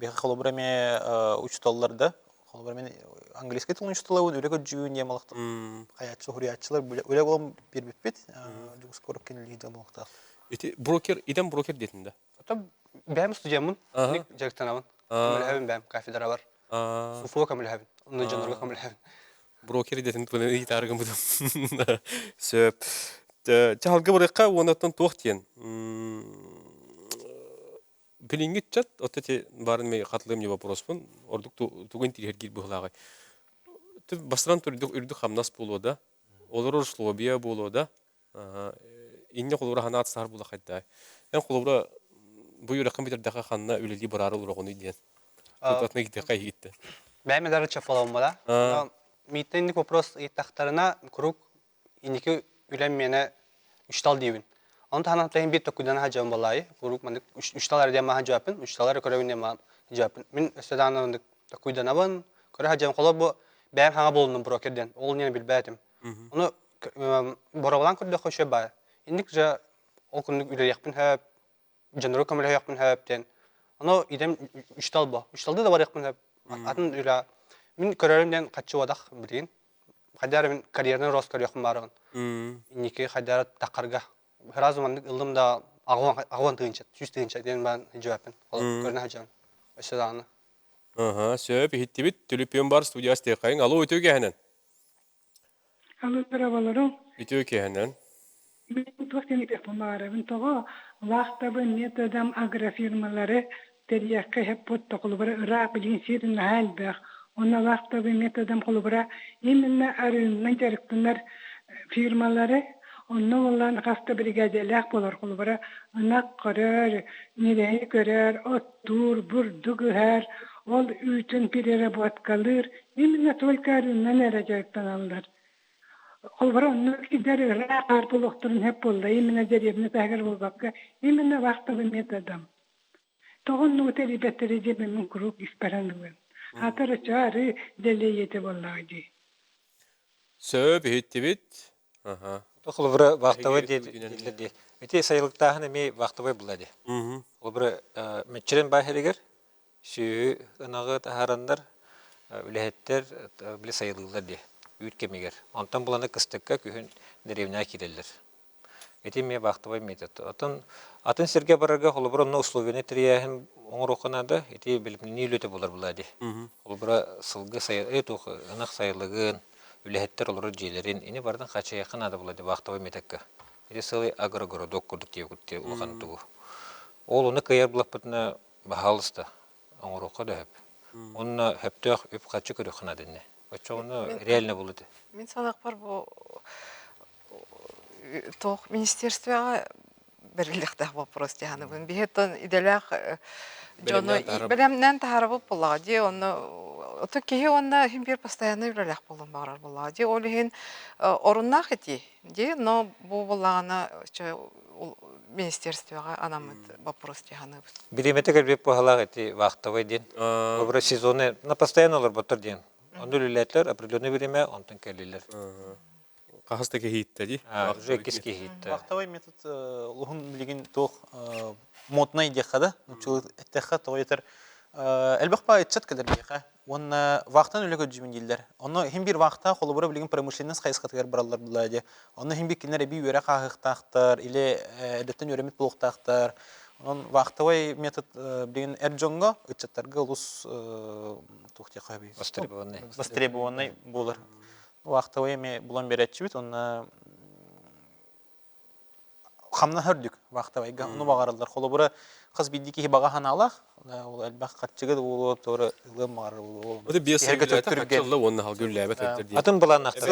xolobur eme uçtallarda. Xolobur eme angliska tilin uçtalavun, öyle köcüğün yemalaqtım. Hayatçı, huriyatçılar, öyle olam bir bipbet. Cüks korakken liydi malaqtaq. Broker, idem broker detinde. Ben stüdyamın, Jackton'ın. Kamilhevin ben, kafedra var. Sufuğa kamilhevin, onun canlarga kamilhevin. Broker detinde bunu iyi targım buldum. Söp. Çalgı bırakka ondan toxtiyen. Bilingit chat, otete barın me qatlım ne vaprospun. Orduk tugun tirhergil buhlagay. Basran ürdük hamnas buluda. Olur Slovenya buluda. İnne kulura hanat sar bula xayda. En kulura bu yürəkən bir dəqiqə xanna öleli bararı olur onu diyen. Tutatına gitti gitti. Ben medar çafalam bala. Mitenlik вопрос итахтарына круг инеке үйленмені үштал дейбін. Оны тағынан тәйін бет токудан хажам балай. Круг мандык үшталар дем ма хажапын, үшталар көрәвіне ма хажапын. Мен өстәдан токудан абын, көрә хажам қола бу бәм хаңа болуның брокерден, ол нені білбәдім. Оны борабалан күрді қойшы бар. Индік жа ол күндік үлі яқпын хөп, жаныру көмілі яқпын хөптен. Оны идем үштал ба. Үшталды да бар яқпын хөп. Атын үлі. Мен көрерімден қатшы вадақ білген. Қайдары мен карьерный рост көріяқпын барығын. Индекі қайдары тақарға. Раз умандық ылдым да ағуан тығыншат, 100 тығыншат ден бән жауаппын. Көріне хажан. Өші дағаны. Сөп, хиттибит, түліппен бар студияс текайын. Алло, өтеу кәхінен? Алло, merhabalarım. Өтеу кәхінен? Ben tohten telefon bağırım. Toğa vaqta bu metodam agrofirmaları teriyakka hep potta kulubara Irak bilin sirin hal baq. Ona vaqta bu metodam kulubara yeminle arınma gerektinler firmaları onun olan hasta brigadeler bolar kulubara anak karar nereye görer ottur burdu güher ol üçün pirere bot kalır yeminle tolkarından eracaktan alır. Olbara onu gider rahat bulukturun hep oldu. Yemine deriyebine tahir bulbakka. Yemine vakti bir metodam. Toğun nuteli betteri cebimin kuruk isperanıgın. Hatırı çağrı deliyeti vallahi. Сөп, хиттибит. Холбара вақтавай дейді. Өте сайылықтағын әме вақтавай болады. Холбара мәтчерен байхерегер, сүйі ұнағы тахарандар, үләхеттер біле сайылығылар де. Үйткемегер. Онтан бұланы кыстыққа күйін деревіне келелер. Өте ме вақтавай метод. Атын серге барарға холбара ұнна условияны тірияхын оңыр оқынады, өте білімні үлеті болар болады. Холбара сылғы ұнақ сайылығын, үләхеттер олары жейлерін, ені бардың қача яқын ады болады вақтавай методқа. Өте сылы агро-городок көрдік деп күтте ұлған тұғы. Ол оны кайар бұлақ бұтына бағалысты, оңыр оқыды өп. Онына өптіғ өп қачы көрі қынадыны. Очоғыны реально болады. Мен санақ бар бұл тоқ министерствоға біріліктіғ вопрос дегені. Бігеттен иделяқ білімнен тағарабы болаға де, оты кейі онна химбер постоянно үлеляқ болын бағарар болаға де. Ол ең орыннақ еті де, но бұл болағына министерствоға анамыд вопрос дегені. Билеметі кәрбеп бағалақ еті вақтавай ден. Обыра сезоны на постоянно олар бұтыр ден. Onu lületler, определенное время, онтан келелер. Қағыстығы хитті де? Уже кеске хитті. Вақтавай метод ұлғын білеген тоқ моднай деқады. Әттеқі тоғайтыр. Әлбәқ ба етшат кәдір бейқі. Оны вақтан өлі көджімін дейлер. Оны хем бір вақта қолы бұра білеген промышленность қайысқатығар баралар бұлайды. Оны хем бір кенлер әбей өрі қағықтақтар, или әдеттен өремет болуқтақтар. Он вақтавай метод білген әрджонға үтчаттарға ұлыс тұқты қабей. Востребованный болыр. Вақтавай ме бұлан бері әтчібет, оны қамна хүрдік вақтавайға. Оны бағаралар. Қолы бұры қыз бейдеке баға хан алақ. Ол әлбәқ қатшығы да олы торы ұлым бағар олы. Оды бес сәйгілі қатшылы оны халғы үлләбет өттір. Атын бұлан ақтар.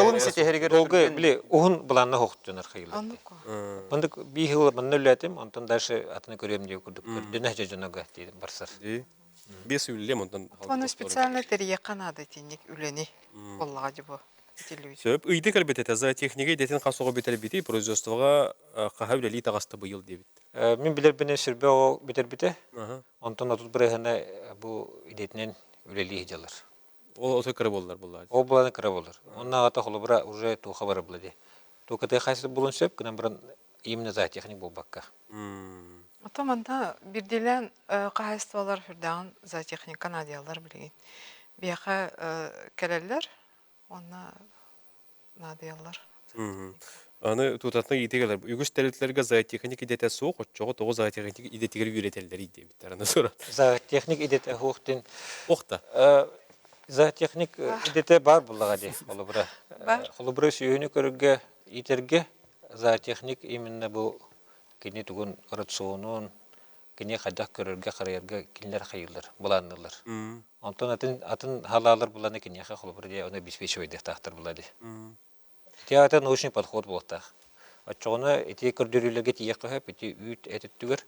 Долғы біле ұғын бұланна хоқтынар қиылы. Бұндық бейхілі бұнны үлләтім, онтан дәші атыны көрем деу күрдік. Дүнә жажынаға дейдім барсар. Бес үллем онтан. Оны специально тәрие қанады тенек үлені болаға жібі. Сөп, үйді кәлбет әті, за техникай дәтен қасуға бетер беті, производствоға қаға үләлі тағасты бұйыл дебет. Мен білер біне сүрбе о бетер беті, онтан отыз бір әғіне бұл идетінен үләлі хеделер. Ол оты кірі болылар бұлады? Ол бұланы кірі болыр. Онна ағата қолы бұра уже туға бары бұлады. Туқытай қайсы бұлын сөп, күнен бұрын именно за техник бұл баққа. Отаманда бірделен қағайыстывалар хүрдіған за техник канадиялар білген. Бияқа кәлелер, оны надиялар. Аны тұтатына етегелер. Үгіш тәрілтлерге зоотехник идеті соқ, отчоғы тоғы зоотехник идетігер үйретелдер еді. Зоотехник идеті хоқтен. Оқта? Зоотехник идеті бар бұлаға де. Қолыбыры сүйіні көріге, итерге зоотехник именно бұл кене түгін рационын, кене қайдақ көрерге қарайырға кенлер қайылыр, бұланылыр. Онтан атын халалар бұланы кенеға қолыбыры де оны обеспечивайды тақтыр бұлады. Театр научный подход болтақ. Отчоғына эти көрдірілерге тие қойып, эти үйт әтіттігір.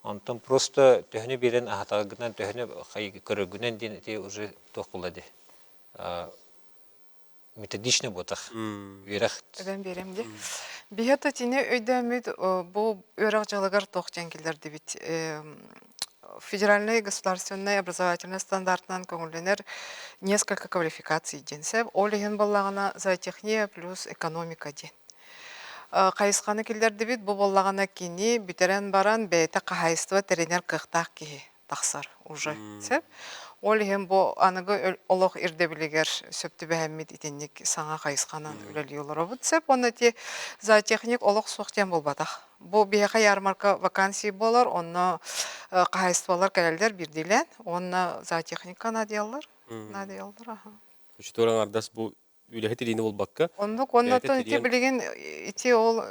Онтан просто төхіні берен ағатағынан төхіні көрігінен ден эти уже тоқ болады. Методично болтақ. Өден беремде. Бейхетті тіне өйдәмет бұл өрақ жалығар тоқ жәңгелер дебет. федеральный государственный образовательный стандартынан көңілленер несколько квалификаций денсеп, олеген боллағына зоотехния плюс экономика ден. Қайысқаны келдерді бит, бұл боллағына кені бүтерен баран бәйті қайыстыва тренер қықтақ кеге тақсар уже. Сеп, олеген бұл анығы олық ирдебілігер сөпті бәхәммет итеннік саңа қайысқанын үлелі олар обыд. Сеп, оны те зоотехник олық соқтен бол батақ. Бұл бейқа ярмарка вакансии болар, оны қайыстывалар кәлелдер бірдейлен, оны зоотехника надиялар. Үшторан ардас бұл үләхет илини бол бакка. Ондық, оннатын ити білеген, ити ол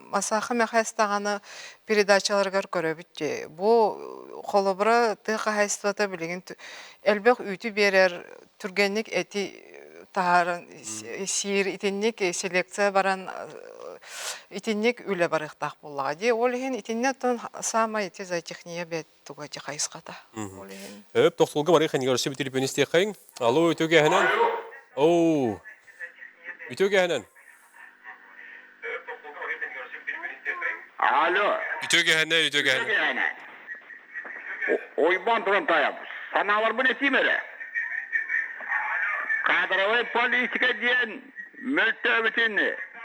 масақы мәқайыстағаны передачаларғар көрі бітте. Бұл қолыбыра тұқы хайыстывата білеген әлбәқ үйті берер түргенlik әти тағарын сиыр итеннік селекция баран итеннік үлі барықтақ болуға. Де, ол еген итеннеттен сама ити зоотехния бәт тұға де қайысқата. Өп, тоқтылға барай қанегар сөп телефон істей қайын. Алло, өтөге әнен? Оу, өтөге әнен? Алло. Өтөге әнен. Ойбан тұрын таяп. Саналар бұл несім әрі? Қадыравай политика дейін мөлті өбітін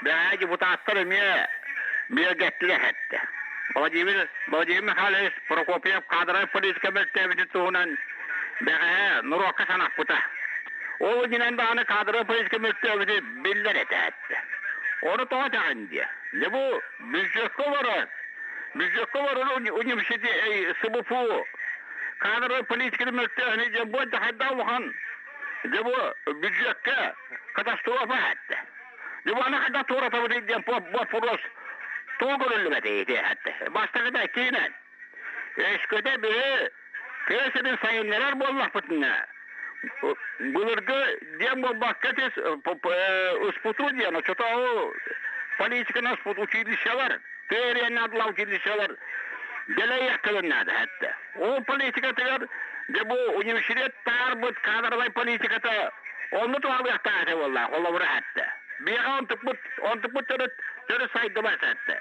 бәгі бұтаттыр мие гәттілі әтті. Владимир Михайлович Прокопьев Қадыравай политика мөлті өбітін туғынан бәгі Нұрокқа санақ бұта. Ол динен бағаны Қадыравай политика мөлті өбітін білдер әтті. Onu toğa tağın diye. Ne bu? Büzcekko var onu üniversite sınıfı. Kadro politikini müftehini de bu da hadda vahan. Ne bu? Büzcekko katastrofa hatta. Ne bu ana kadar tora tabi diye bu poros. Toğurulma deydi hatta. Başta da kinen. Eşkede bir piyasının sayınlar bollak bütünne. Bulurdu diye bu bakkates usputru diye çota o politikana usput училищелер, Перен adlı училищелер gele yakılınladı hatta. O politikatlar de bu üniversite tarbut kadrolay politikata onu da abi yaktadı vallahi Allah hatta. Bir on tıput törü saydı var hatta.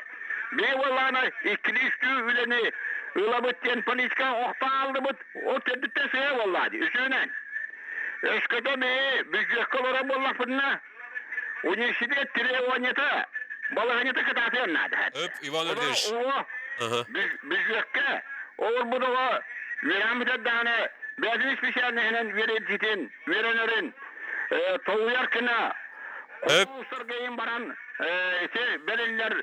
Bir vallahi ikiliştü üleni ılabıtten politika okta aldı bu o tedbitte şey vallahi üstünden. Eskide bir büyükkalara bollak bununla. Üniversite Trevanya'ta balağanya'ta kıtatı nadı. Öp, İvan Ördeş. Büyükka olur bu da veramıda dağına bazı hiçbir şey hemen verenlerin toğuyar kına Öp. Sırgayın baran belirler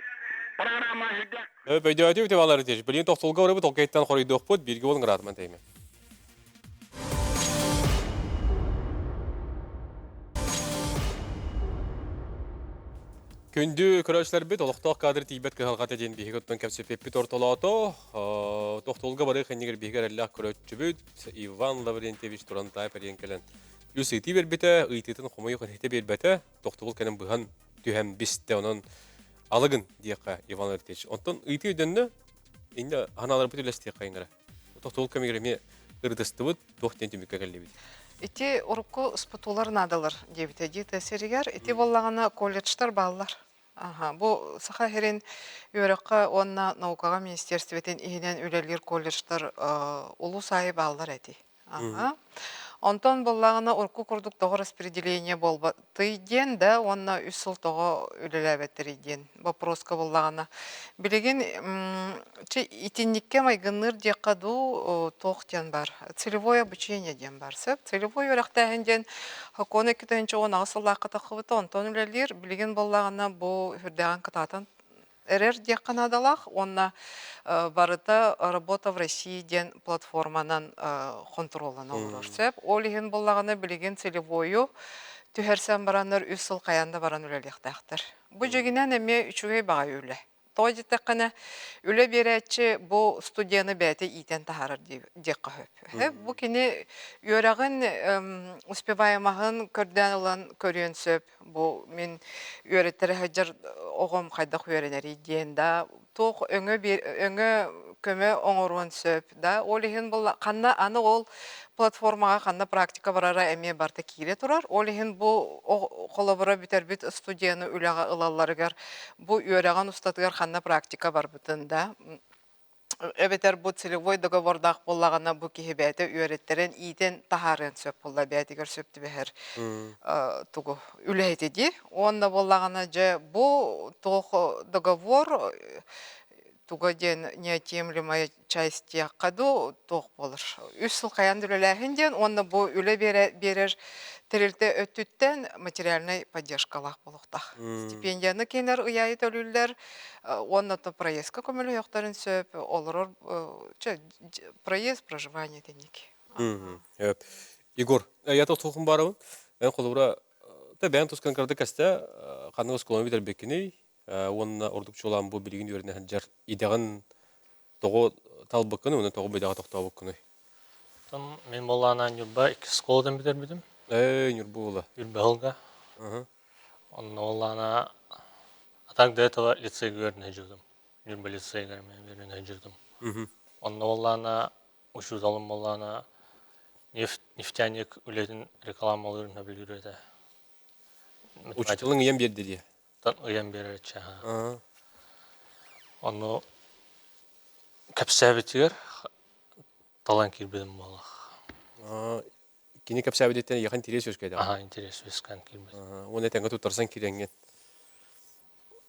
programa hüdde. Öp, ödüatı ötevaları teş. Bilin toqtulga orabı toqayttan qoruydu oqput, bilgi olun qıratman teyme. Күнді көрәшілер бет, олықтақ қадыр тейбет кығалғат әден бейгіттен кәпсепеппет орталаты. Тоқтолға бары қанегер бейгер әлләқ көрәтші бүт, Иван Лаврентьевич Турантай пәрен кәлін. Үс ұйты бербеті, ұйтытын құмайы қырхеті бербеті, тоқтол кәнім бұған түйәм бесті онын алығын дейқа Иван Лаврентьевич. Онтан ұйты өйденні, енді аналар бұт үләсті қайыңыра. Тоқтол кәмегереме ұрдысты бұт, тоқтен түмікке кәлі бет. Ити урукку спутулар надалар дебите дите серигер ити боллагана колледжтар баллар. Бу саха херен юракка онна наукага министерствотен ихинен үлелер колледжтар улу сайы баллар эти. Онтон боллагана урукку курдук того распределение болба. Тыйден да онна үсыл того үлелебеттер иден. Вопроска боллагана. Билеген итинникке майгынныр декаду тоқтен бар. Целевое обучение ден бар. Целевой өрақтағын хаконы кетенче оны асыллақы тақыбыты онтон үлелер. Билеген боллагана бу хүрдеген кытатын РР деканадалах, онна барыта работа в России ден платформанан контролана олар. Олиген боллагана билеген целевою түхерсен барандар үсіл қаянда баран үлелектақтыр. Бұ жегінен әме үшіге баға үлі. Тоғды тәқіні үлі берәтші бұл студияны бәті итен тахарыр дек қағып. Бұ кені өрағын успеваемағын көрден ұлан көрен сөп. Бұ мен өреттері ғаджар оғым қайдақ өренері дейінда. Тоқ өңі көмі оңыруын сөп. Олиген бұл қанна аны ол платформаға қанда практика барара әме барты кейле тұрар. Олиген бұл қолабыра бітер біт студияны үліға ұлаларығар. Бұл өраған ұстатығар қанда практика бар бұтында. Эбетер бу целевой договордах боллагана бу кихибәте үөреттерен итен тахарын сөп болла бәтигер сөптү бәһәр тугу үләйтеди. Онда боллагана же бу тох договор туга ден неотъемлемая часть якаду тох болыр. Үс жыл каян үлеләһин ден онда бу үле берер терилте өттүттен материальный поддержкалах болуктах. Стипендияны кинер ыяй төлүллер, онда то проездка көмөлө яктарын сөп, олорор проезд, проживание денег. Егор, я то тохум барабын. Мен колура та бән тускан карды каста, каныгыз колон битер бекини, онна ордукчулам бу билигин үрнә хәҗәр идегән того талбыкны, уны того бидага токтабы күне. Мен боллана юрба 2 школадан битер бидим. Нюрбула. Юрбалга. Онна боллана атак до этого лицей görне жүрдüm. Юрба лицейге мен берне жүрдüm. Онна боллана ушу залым боллана нефтяник үлетін рекламаларын білдіреді. Учителің ем берді де? Ем береді. Оны кәпсәбетігер талан кербедім болақ. Кені кәпсәбететтен яқан интерес өскеді? Интерес өскен кербедім. Оны әтенгі тұттарсан керенген?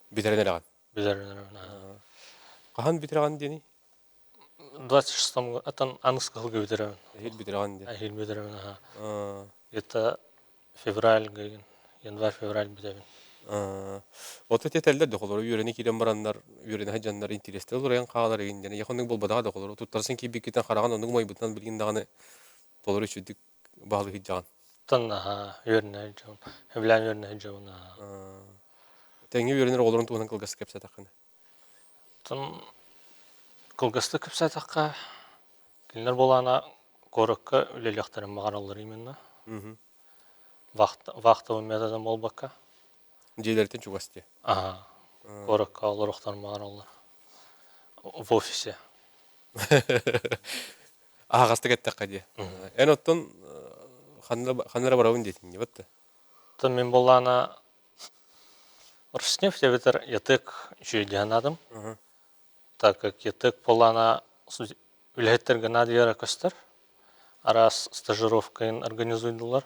Бетерінер аған? Бетерінер. Қахан бетераған дені? 26-м атан английский бетеремін. Хил бетерған де? Хил бетеремін. Это февраль, январь-февраль бетеремін. Оты тетелдер де қолыр, үйрені керен барандар, үйрені хаджандар интересті олырайын қағалар егіндені. Яқындың бұл бадаға да қолыр. Тұттарсын кей бекеттен қараған, оның май бұтынан білген дағаны толыр үшідік бағылы хиджаған. Тан, үйрені хаджауын. Хевлән үйрені хаджауын. Тәңе үйренер олырын туғынан қылғасы кәпсә таққаны? Тан, қылғасты кәпсә таққа келінер болана қорыққа үлеліқтарым мағаралар именно. Вақтығы метадан бол баққа. Жейлерден чуғасты? Қорыққа олырықтарым мағаралар. В офисе. Ағасты кәттіққа де. Ән оттын қанлара барауын дейтін не бәтті? Тан мен болана Роснефть ветер ятык жүйден адым. Так как ятык болана үлеттер гана дияра көстер. Арас стажировкаын организуйдылар.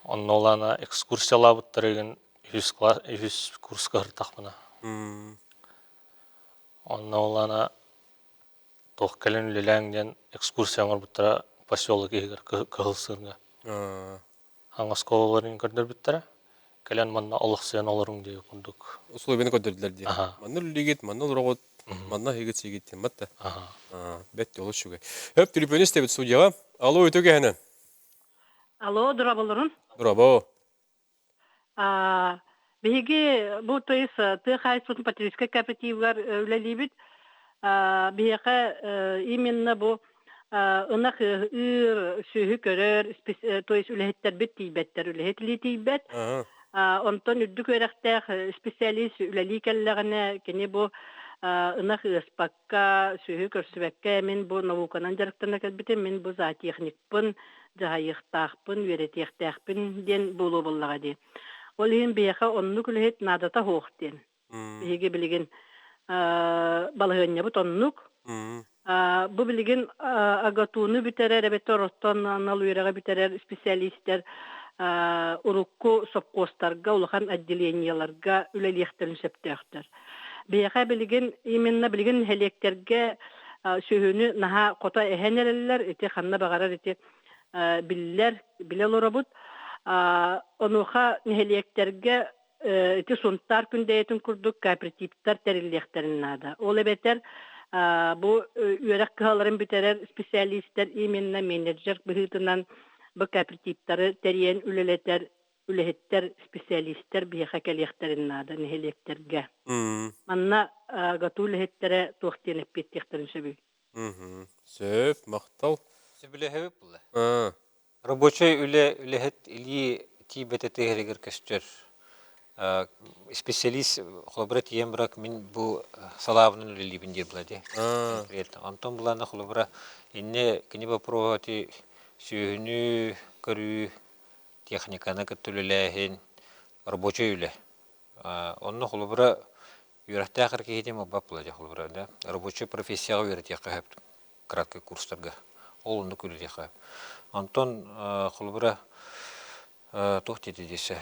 Онны олана экскурсиялар бұттырыгын 100 курска ғыртақпына. Онны олана тоқ кәлін үлеләңден экскурсиямар бұттыра поселок егер кығылсырға. Хаңа сколаларын көрдір бұттыра. Кәлән манна алықсыян оларың дейі күндік. Осылай бені көдірділер де? Манна үлігет, манна ұлырағыт, манна хегет сегеттен бәтті? Бәтті олы шүге. Өп, телефон істебет студияға. Алло, өтөге әні? Алло, дұрабылырын? Дұрабо. Беге бұл тойыс Тыхайспытын патриотический кооперативлар үләлейбіт. Беге именно бұл ынақ үйір сүйі көрер, тойыс үләхеттер бет тейбеттер, үләхеттілі тейбет. Онтон үрдік өрәқтәқ специалист үләлі кәлләғіне кені бұл ынақ ұспаққа, сүйі көрсібәкке мен бұл науканан жарықтарына кәлбітім, мен бұл затехникпын, жағайықтақпын, өретектақпын ден болу боллаға ден. Ол ең бейеқа оннық үләхет надата хоқтен. Бейге білген балығынне бұт оннық. Бұл білген ағатуыны бітерер, әбетті оростан анал үйреға бітерер специалистер урукку сопкостарга улахан отделенияларга үлелиехтерин септеактер. Бияха билген именно билген хелектерге сөйүнү наха кота эхенелерлер эти ханна багарар эти биллер билелорабут онуха хелектерге эти сунтар күндөйтүн курдук кооперативтер терилиехтерин нада. Ол эбетер бу үйрек кыһаларын битерер специалисттер именно менеджер быһытынан бу кооперативтары терен үлелеттер специалисттер бияха келехтерин нада нехелектерге. Манна гату үлелеттере тохтенеп беттехтерин сөбүй. Сөп, мақтал. Сөбіле хәбіп бұлы. Рабочий үлелет или тибете тегерегер көстер. Специалист холобра тием брак мен бу салабының үлелебін дер бұлады. Антон бұланы холобра инне кені попробовати сүйіні көрі техниканы көттіліләхін рабочий үле. Онны холобра Юрахтахар кейдем бапла жахулбара да. Рабочая профессияга верит яқап краткий курстарга. Ол онда күлер яқап. Антон хулбара тохтети десе.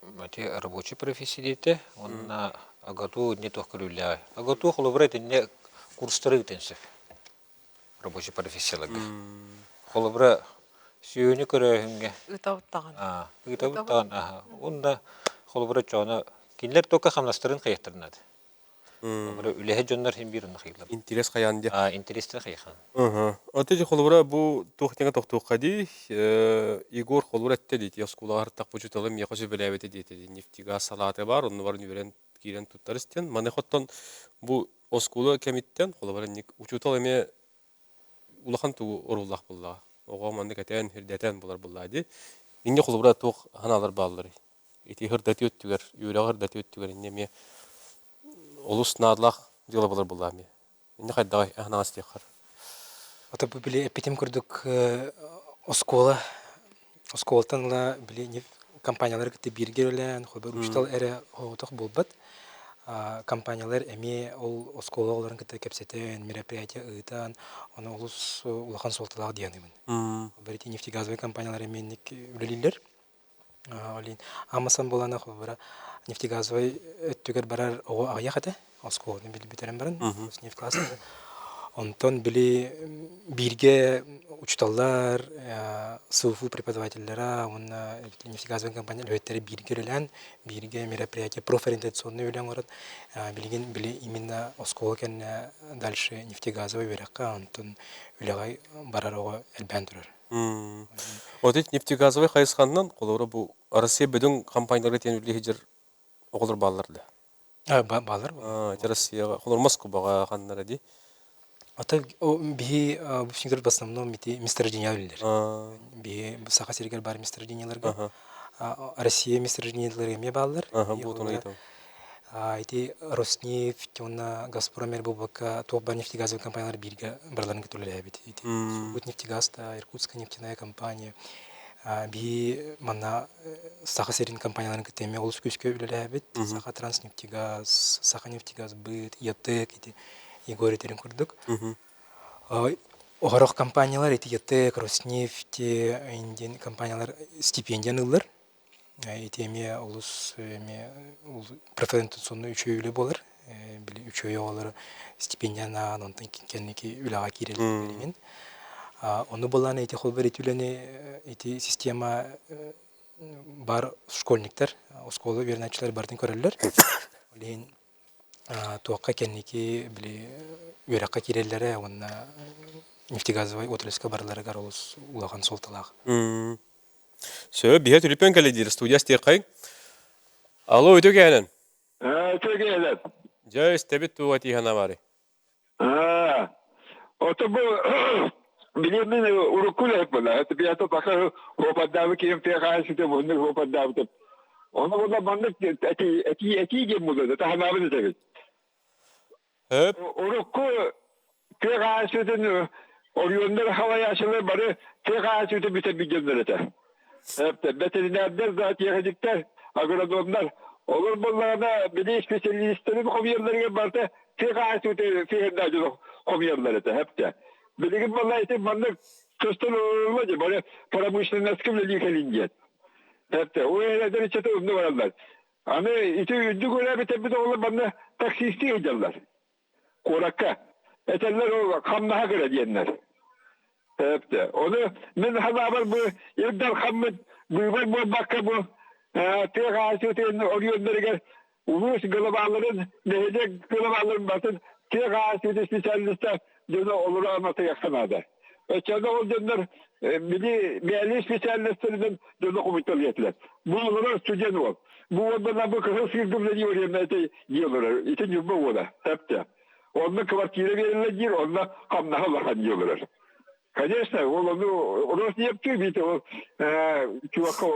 Мате рабочий профессия дейте, он на агату не тох күлүлә. Агату хулбара не курстары итенсев. Рабочий профессияларга. Хулбара сүйөне көрөһүнгө. Ытауттаган. Ытауттаган. Онда холбора чона кинлер тока хамнастырын кыяктырнады. Холбора үлеһе жоннор хим бирин кыйлар. Интерес каян де. Интересте кыйхан. Отеже холбора бу тухтенге тохтуққа ди Игор холбора тедит яскулар так почуталым якосы белебете дите нефтига салаты бар, оны бар ниберен кирен туттарыстен. Мане хоттон бу оскула кемиттен холбора ник учуталыме улахан ту оруллах булла. Ого манды кетен хирдетен булар булла ди. Инде холбора тух ханалар баллар. Ити хырдаты өттүгер, үйрө хырдаты өттүгер неме олус надлах дила булар булла ме. Инде кайдай ахнас тихар. Ата бу биле эпитем күрдүк осколтан ла биле не компаниялар кете биргерлен, хобер учтал эре хотох болбат. Компаниялар эми ол осколаларын кете кепсетен мероприятия ыйтан, аны олус улахан солталар диянымын. Берите нефтегазовый компаниялар эменник үлелилер. Алин амасан болана хобера нефтегазовый өттүгер барар ого аяхата осколны билбитерен баран нефтегаз. Онтон били бирге учталлар, СУФУ преподавательлера, он нефтегазовый компания лөттери биргерелен, бирге мероприятие профориентационный үлен орат, били именно осколкен дальше нефтегазовый верекка, онтон үлегай барарого элбен турар. Вот эти нефтегазовый хайсханнан колора бу Россия бүдүн компанияларга тен үле хижер оголор балларды. Баллар. Россияга колор Москвага ханнара ди. Ата би бушниктер в основном месторождения үлелер. Би саха сергер бар месторожденияларга. Россия месторождениялары эме баллар. Эти Роснефть, Газпром, РББК, топ нефтегазовые компаниялар бирге барларын көтөлөлөр бит. Сургут нефтегаз, Иркутская нефтяная компания. Би мана саха серин компанияларын көтөмө олус көскө үлелөр бит. Саха Транснефтегаз, Саха нефтегаз быт, ЯТЭК эти Егор этерин көрдүк. Огорох компаниялар эти ЯТЭК, Роснефть, индин компаниялар стипендияны ылар. Эме олус профориентационный үчөйлө болар. Били үчөй олар стипендияна онтон кенники үлага кирелген. Оны болан эти холбер этүлени эти система бар школьниктер, школа верначылар бардын көрөлөр. Олен туакка кенники били үракка киреллере, онна нефтегазовый отрасльга барларыгар олус улаган солталак. Сө, бихет үліпен кәледер, студия стеқай. Алло, өті кәнін? Өті кәнін. Жа, істебет туға тихана бары. Оты бұл, білемін ұрыққыл әп бұла. Өті бияты бақы хопаддавы кейім тәқайсыты бұнды хопаддавы. Оны бұла бандық әти кем бұлды, таханабын өтегіз. Ұрыққы тәқайсытын ориондар хавай ашылы бары тәқайсыты біте бігендер өті. Veterinерler zaten yakacıklar, agronomlar. Olur bunlarda bile spesiyalistlerin komiyonları vardı. Tek ağaçlığı fihendacılık komiyonları da hep de. Bilgin vallahi ise bana kıstan olmadı. Böyle para bu işlerin nasıl kabul edildiği hep de. O yerlerden içe de ünlü varlar. Ama iti ünlü göre bir tepede olan bana taksisti ederler. Korakka. Eterler o kamnaha göre diyenler. Hep de. Onu ben haber bu yıldan kammet bu bakka bu tek ağaçlığı orionları gel. Ulus galabaların nehecek galabaların batın tek ağaçlığı spesiyalistler döne olur anlatı yaksanada. Öçerde o döner belli spesiyalistlerden döne komitoliyetler. Bu olarak stüdyen ol. Bu ondan bu kısa sırtımda diyor yemete diyorlar. İtin yubba ola. Hep de. Ondan kıvartıyla verirler diyor. Ondan kamnaha bakan diyorlar. Конечно, он не yaptı bir de o çuvaka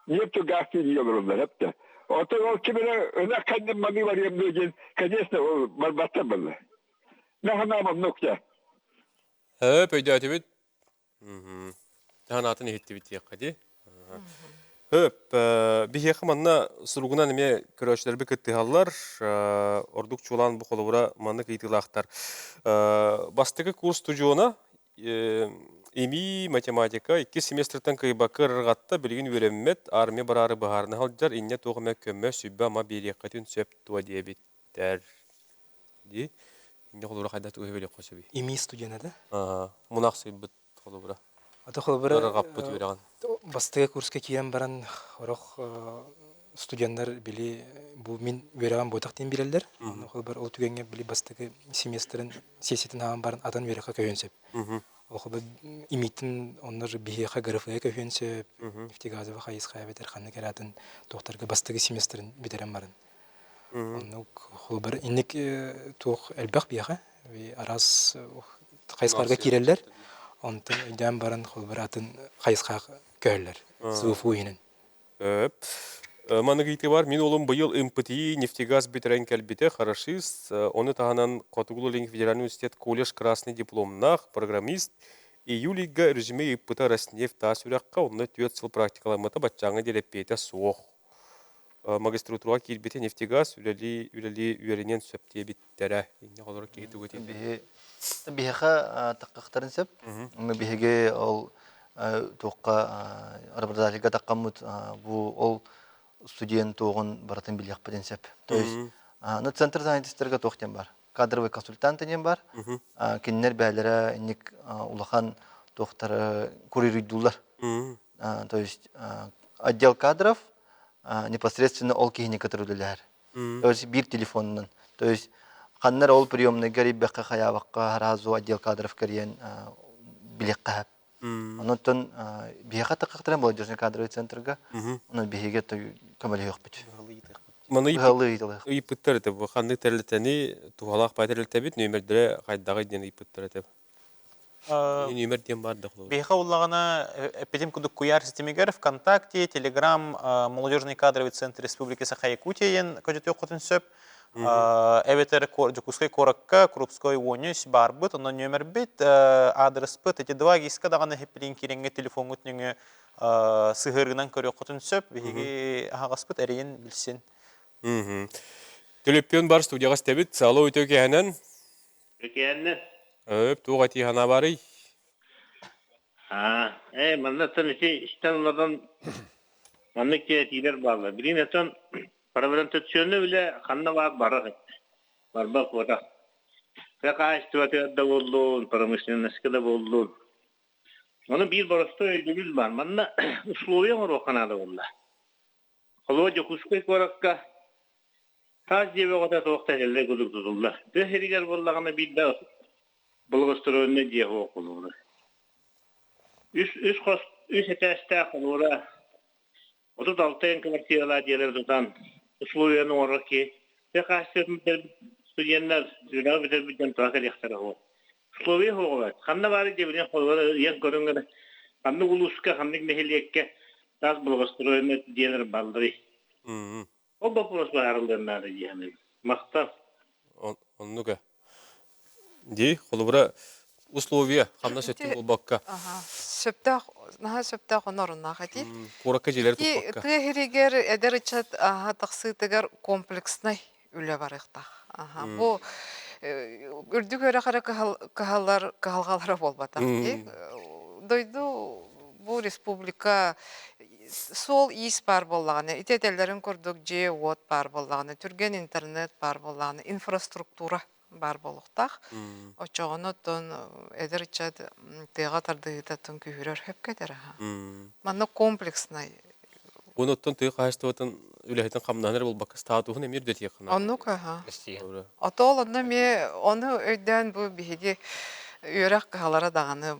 ne yaptı gafil yiyorlar hep de. O kimine öne kendim mami var yemleyeceğin. Конечно, o barbatta böyle. Ne hanımam nokta. Hep öyle atibit. Hanatını hitti bitiyor hadi. Höp, biheqi manna surugunan eme köröçlerbi kıttıhallar, orduk çulan bu kolubura manna kıytılaqtar. Bastıgı kurs tucuğuna imi matematika 2 semestrten kıybakı rırgatta bilgin öğrenmet armiya bararı baharını halcar inne toğume kömme sübbe ama bir yakatın söp tuva diye bitter. Di, inne kolubura kaydat öyle koşubi. ими студенада. Munaq sübbüt kolubura. Ата холбара Rırgapпıt öğreğen. бастыга курска киен баран орох студенттер били бу мин вераган ботак тен билелдер. Аны холбар ол түгенге били бастыгы семестрин сессиятын хаган барын атан верага көйөнсөп. Ол холбар имитин оннор бихеха графия көйөнсөп, нефтегазова хайыска бетер ханны кератын тохтарга бастыгы семестрин битерен барын. Onu холбар инник тух элбак бияха арас хайыскарга киреллер. Онтон өйдән барын холбар атын хайыска көйлөр. Сыфу инен. Öp. Маны гыйты бар, мен олым быйыл МПТИ нефтегаз битерен кәлбите хорошист, оны тағанан Котугулу Федеральный университет колледж красный дипломнах, программист, июлига резюме ИПТ Роснефть тас үрәкка, оны 4 жыл практикаламыта батчаңы делеппейті соқ. Магистратура кирбите нефтегаз үләли үйерінен сөптие биттәрі. Инне қолыры кейті өте. Биһэха таққақтарын сөп, биһэге ол тоққа арбардалыга таққамыт бу ол студент тоғын баратын билек бітен сөп. То есть, центр занятостерге тоқтен бар. Кадровый консультантынен бар. Кеннер бәлері инек улахан тоқтары курирүйдулар. То есть, отдел кадров непосредственно ол кейіне катырудылар. То есть, бир телефонынан. То есть, ханнар ол приемный гариббаққа хаябаққа харазу отдел кадров кәрген билек қағап. Онытын бияқа таққтыран молодежный кадровый центрға, оны бияге көмілі өқ бүт. Маны ипыттар етіп, қанды тәрілтәні туғалақ байтарылта бет, нөмірдері қайдағы дені ипыттар етіп. Нөмірден барды құлы. Бияқа олағына әпетем күдік куяр системегер ВКонтакте, Телеграм, молодежный кадровый центр Республики Саха-Якутия көжеті оқытын сөп. Эветер Жукускай коракка, Крупской вонюс, барбыт, но номер бит, адрес бит, эти два гиска даганы хепилин киренге телефон утнюңе сыгыргынан көрө котун сөп, биги агаспыт эрейин билсин. Төлөппен бар студияға стебит, салы өтө кәнен. Кәнен. Өп, туға тихана барый. Манда төнүче иштен уладан манны киетилер барлы. Билин этен Парабран төтсөне биле ханна бар барбак бота. Какая ситуация да болдун, промышленность да болдун. Оны бир барысты өйдүбүз бар. Манна условия бар оканада болла. Холодо кускай коракка таз жебе гота токта эле гүлүк тутулла. Дехеригер боллагана бидда болгостороне дие окулуна. Үс этеста колура. Отут алтын квартиралар диелер тутан условияны орки. Текастер студенттер жүрөп битен туакал яктарагы. Условия хогат. Ханна бары дебинен холгора як көрөнгөн. Ханны улуска, ханны мехелиекке таз болгостороне диелер балдыры. Ол вопрос барылдырнады дияны. Мактап. Оннуга. Ди, холбара условия хамна сөттен болбакка. Сөптақ онорына қати. Коракка желер тұппакка. Тегерегер әдер үчет тақсытығар комплексный үлі барықтақ. Бұл үрді көрі қара қағалғалары болбатақ. Дойду бұл республика сол ис бар болағаны, итетелерін көрдік же от бар болағаны, түрген интернет бар болағаны, инфраструктура бар болуқтақ. Очоғыны тұн әдір үчет тыға тардығытатын күйірер хөп кәдір. Маны комплексный. Оны тұн тыға қайыстыватын үләйтін қамданыр бұл бақы статуғын әмір дөт еқына. Оны көға. Отол оны өйден бұл бейге үйрек қағалары дағаны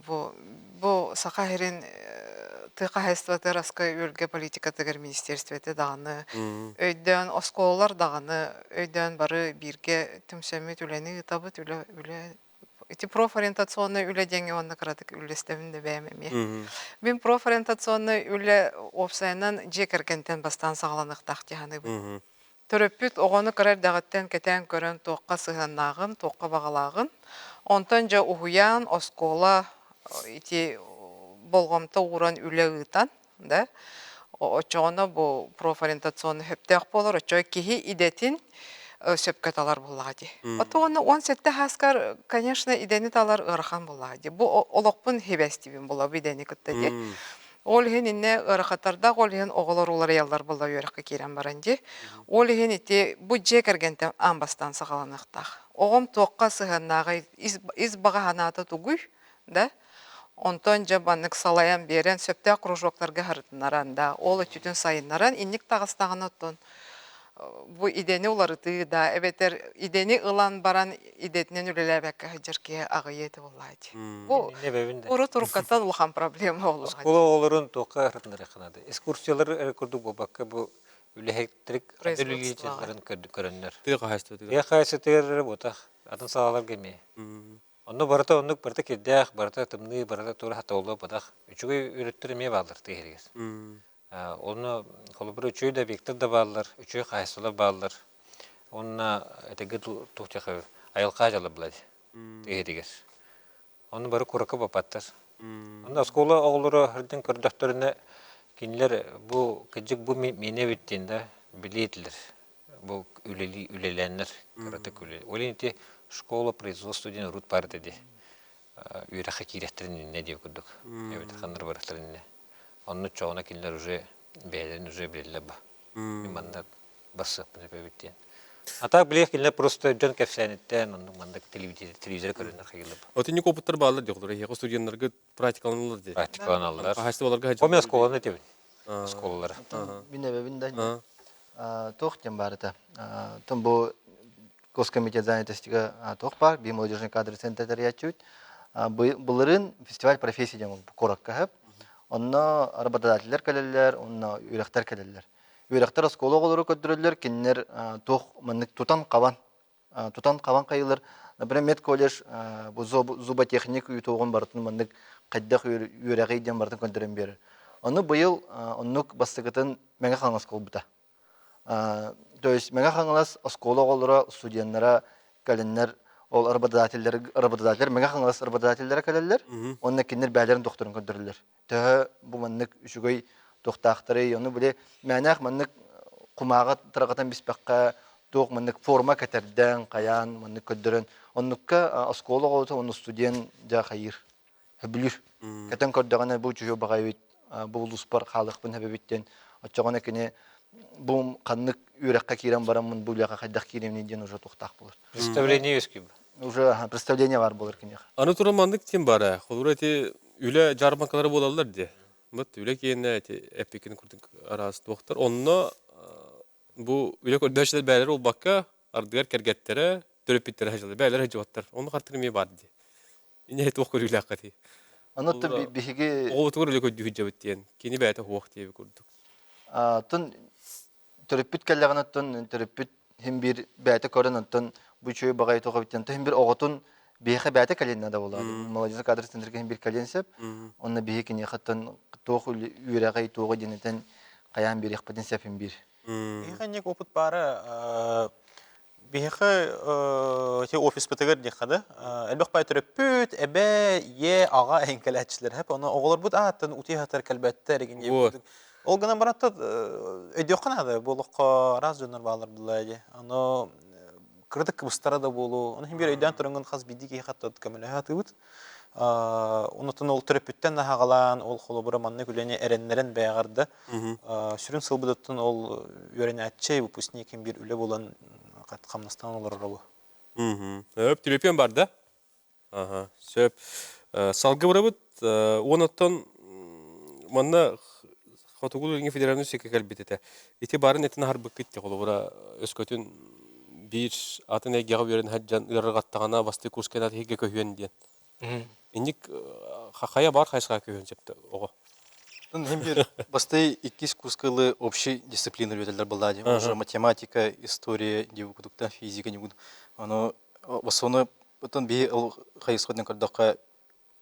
бұл сақа херін тыға хайстваты расқа өлге политика тігір министерстветі дағаны, өйден осколалар дағаны, өйден бары бірге түмсөмет үләні ұтабыт үлі эти профориентационный үлі денге онны қырадық үлестемінде бәймеме. Мен профориентационный үлі опсайынан жекеркентен бастан сағаланықтақ дегені бұл. Төрөппүт оғаны қырар дағыттен кетен көрін тоққа сығаннағын, тоққа бағалағын, онтан жа ұхуян, оскола, болғамта уран үлі ұйтан, очоғына бұл профориентационный хөптәқ болар, очоға кихи идетін сөпкет алар болады. Отоғына 17 хаскар, конечно, идені талар ырхан болады. Бұл олықпын хебестивін болады идені күттеді. Ол хен инне ырахатарда ол хен оғылар олар яллар болда үйраққа керен баранды. Ол хен ите бұ жек әргенті амбастан сағаланықтақ. Оғым тоққа сығаннағы из баға ханаты тұғый, да? Онтон жабанық салаян берен сөпті кружоктарға харытынаранда, ол түтін сайыннаран, инник тағыстағын оттон. Бу идени уларыты да, эбетер идени ылан баран идетінен үлеләбәкке хыджырке ағыеті олайды. Бу ұры тұрыққаттан ұлған проблема олуға. Скола оларын тоққа артынары қанады. Экскурсиялар көрдік болбаққа бұл үлехектерік үлелейтелерін көрінлер. Қайсытыр ботақ, атын салалар кеме. Оны барыта онық барыта кеддәқ, барыта тымны, барыта тұры хатаулы ботақ. Үчігі үйреттірі ме балдыр тегерегіз. Оны қолыбыр үчөй да бектір да балылар, үчөй қайсылар балылар. Онына әтеге тұқтеқы айылқа жалы бұлады, тегерегіз. Оны бары көрікі бапаттыр. Онда скола оғылыры хүрден көрдіқтеріне кенілер бұл кәджік бұл мене өттенді білетілер. Бұл үлеленер, көрітік үлелер. Олен ете школа производство ден рут бар деді. Үйраққа керектеріне не деу көрдік. Әбеті қандар барықтарыне. Onun çoğuna kinler уже бәлерін уже білелі ба. Манда басып не пәбеттен. А так білек кинлер просто жан кәфсәнеттен, оның манда телевизор көрінер қайылы ба. Оты не опыттар балар деғылыр, еғы студентлерге практикаланалар де. Практикаланалар. Қағасты баларға Омен сколаны тебін. Сколалары. Бін әбәбін да тоқтен барыта. Тон бұл Госкомитет занятостиға тоқ бар, бей молодежный кадры центр ячует. Бұлырын фестиваль профессий демі қораққа хөп. Онна работодателлер келелер, онна үйрәктәр келелер. Үйрәктәр скола олары көттірілер, кеннер тоқ маннык тутан қаван қайылыр. Например, медколледж, зуботехник үйтоғын бартын маннык қайдақ үйрәғі иден бартын көндірін берір. Оны бұйыл оннук бастығытын мәңі қаңыз қол бұта. То есть мәңі қаңыз скола олары студенттара кәлінлер, ол работодателлер, мәңі қаңыз работодателлері кәлелер, онна кеннер бәлерін тоқтырын көндірілер. Тәһі бұл маннык үшігөй тоқтақтыры, оны біле мәнәқ маннык құмаға тұрағатан беспәққа тоқ маннык форма кәтерден, қаян, маннык көндірін. Онныққа оскола қолыса, оны студент жа қайыр, өбілір. Кәтен көрдіғана бұл жүзі бағай өйт, бұл ұлыспар қалық бұн әбебеттен. Отчағана кәне бұл қаннык үйрәққа керен барамын, бұл яқа қайдақ керемнеден уже тоқтақ болыр. Представление өскі бұл? Уже представление бар болыр кенеқ. Аны тұран мандық тем бары, қолыр әте үлі жарманкалары болалар де. Бұт үлі кейіне әппекені күрдің арасы тоқтар. Онына бұл үлі көрдәшілер бәлері ол баққа ардығар кәргеттері, төрөппеттері әжілер, бәлері әжіваттар. Оны қартырме бар де. Ине әті оқ көрі үлі аққа де. Анытты бігіге... Оғылты көрі үлі көді хүджі өттен. Кені бәйті оқ дейбі көрдік. Тын төрөппет кәлләғын өттін, төрөппет hem bir bäte көрін өттін bu çöy bagay toqa bitten. Hem bir oğutun behe bäte kalenda da oladı. Молодежный кадр центрге hem bir kalenсеп, onna behe kine xattan toq üregay toğı deneten qayan bir ixpatensep hem bir. Еханник опыт бары бихе те офис битегер дихады. Элбек бай төрөппүт, эбе е ага энкеләчләр hep оны оғлар бут аттан ути хатар калбәттә деген ебүдүк. Ол гана баратта өйдөкканады болуққа раз жөнөр балар булайды. Аны кырдык кыбыстара да болу. Аны бир өйдөн турган хас бидиги хаттат камелахаты бут. Онутун ол төрөппүттен да хагалан, ол холобура манны күләне эреннерен бәягарды. Сүрүн сылбыдыттын ол өренәтче выпускник бир үле болан каткамнастан олар ролу. Өп телепен бар да. Сөп салгы барабыт, онуттан манна Хотугул еңе федеральный секе кәлбететі. Ете барын әтін харбық кетті қолы бұра өскөтін бір атын әгеға берін әджан ұрырғаттағана басты курскен аты хеге көйен ден. Ендік қая бар қайсыға көйен септі оғы? Бір басты 2 курскалы общий дисциплинер өтелдер болады. Уже математика, история, девукудукта, физика, невуд. В основном бей қайысқодын көрдіққа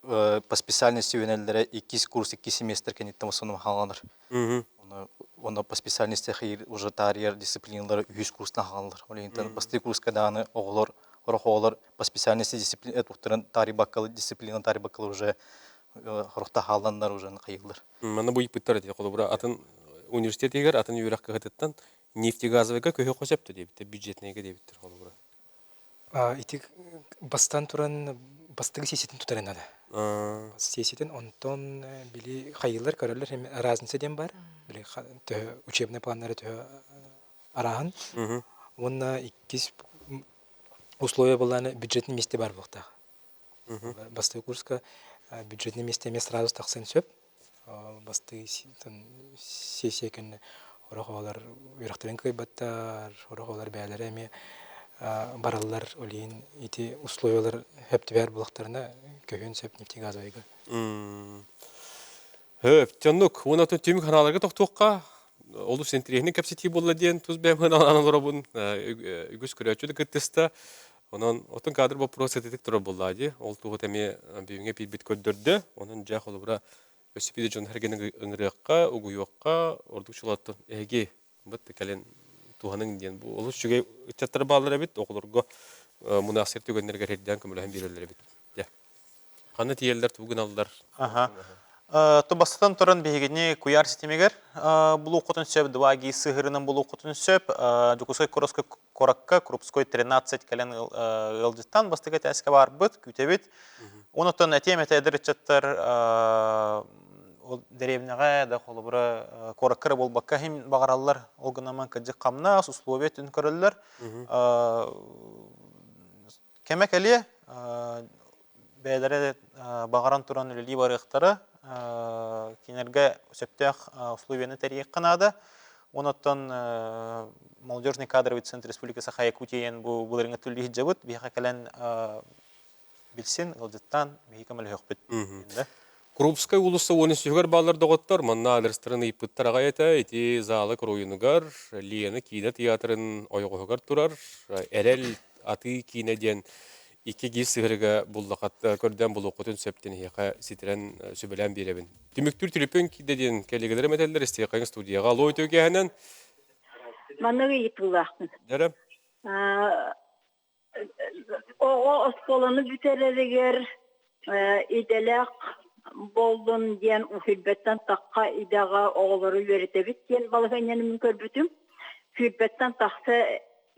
по специальности юнеллере 2 курс 2 семестр кенеттен основном халаныр. Оны по специальности уже тарьер дисциплиналары 100 курстан халаныр. Олентен басты курс каданы оғлар, орохолар по специальности дисциплин этуктырын тарих бакалы дисциплина тарих бакалы уже рухта халандар уже кайылыр. Мана бу ипиттер эти колубра атын университетигер атын юрак кыгытыттан нефтегазовыйга көһө косепті дебитте, бюджетнеге дебиттер холбура. Итик бастан туран бастыгы сесетін тұтарын ады. Сесетін онтон били хайылар көрөлөр hem разница дем бар. Били учебный планнары тө арахан. Онна иккис условия буланы бюджетный месте бар булта. Бастыгы курска бюджетный месте емес сразу тақсын сөп. Бастыгы сессия көн орохолар юрактырын кыйбаттар, орохолар бәләре эме бараллар олин ити условиялар хептибер булактарына көһөн сөп нефтегазовыйга. Тённук, онатын түмік ханаларға тоқтуққа олу сентрехник капсити болла ден туз бәмін аналарабын үгіз көрәчуді кіттісті. Онан отын кадр вопрос ететік тұры болла де. Ол туғы тәме бейінге пейбет көддірді. Онан жақ олы бұра өсіпеді жон әргені ұңырыққа, ұғыйуаққа, ордық шулаттың әге бұд кәлен туғаның ден. Олы шүге үтчаттары бағалар әбет, оқылырға мұнақсер төгенлерге рейден көміліғын берілер әбет. Қаны тиелдер туғын алдар. Тубастан туран бегене куяр системегер булу кутун сөп 2G сыгырынан булу кутун сөп жукуской короской коракка крупской 13 кален ылжыттан бастыга тәске бар бит күтебит. Онотон әтемете эдерчеттер деревняга да холбура кораккыр болбакка хим багараллар олгынаман кыжы камна условия түн көрөллөр. Кемекеле бәйләре багаран туран үлели барыктары кинерге сөптәк условияны тәрек қанады. Онаттан молодежный кадровый центр республикасы Якутиян бұл бұларыңа түлі хиджабыт, бейқа кәлән білсін, ғылдыттан бейқа мәлі өкпет. Крупскай улысы оны сүйгер балар доғыттар, манна адрестерін иппыттар ағайта, еті залы көруйынығар, лиені кейіне театрын ойғығығар тұрар, әрел аты кейінеден Iki giz sığırıga bullaqat körden bulu qutun söpten hiqa sitiren sübelen birebin. Tümüktür tülüpön ki dedin kellegelere meteller isteyaqayın studiyaga alo ötöge hemen. Manığı yıtılaqtın. Derem? O oskolanı bütereriger idelek boldun diyen hülbetten takka idaga oğulları veritebit diyen balıqenyenimi körbütüm. Hülbetten taksa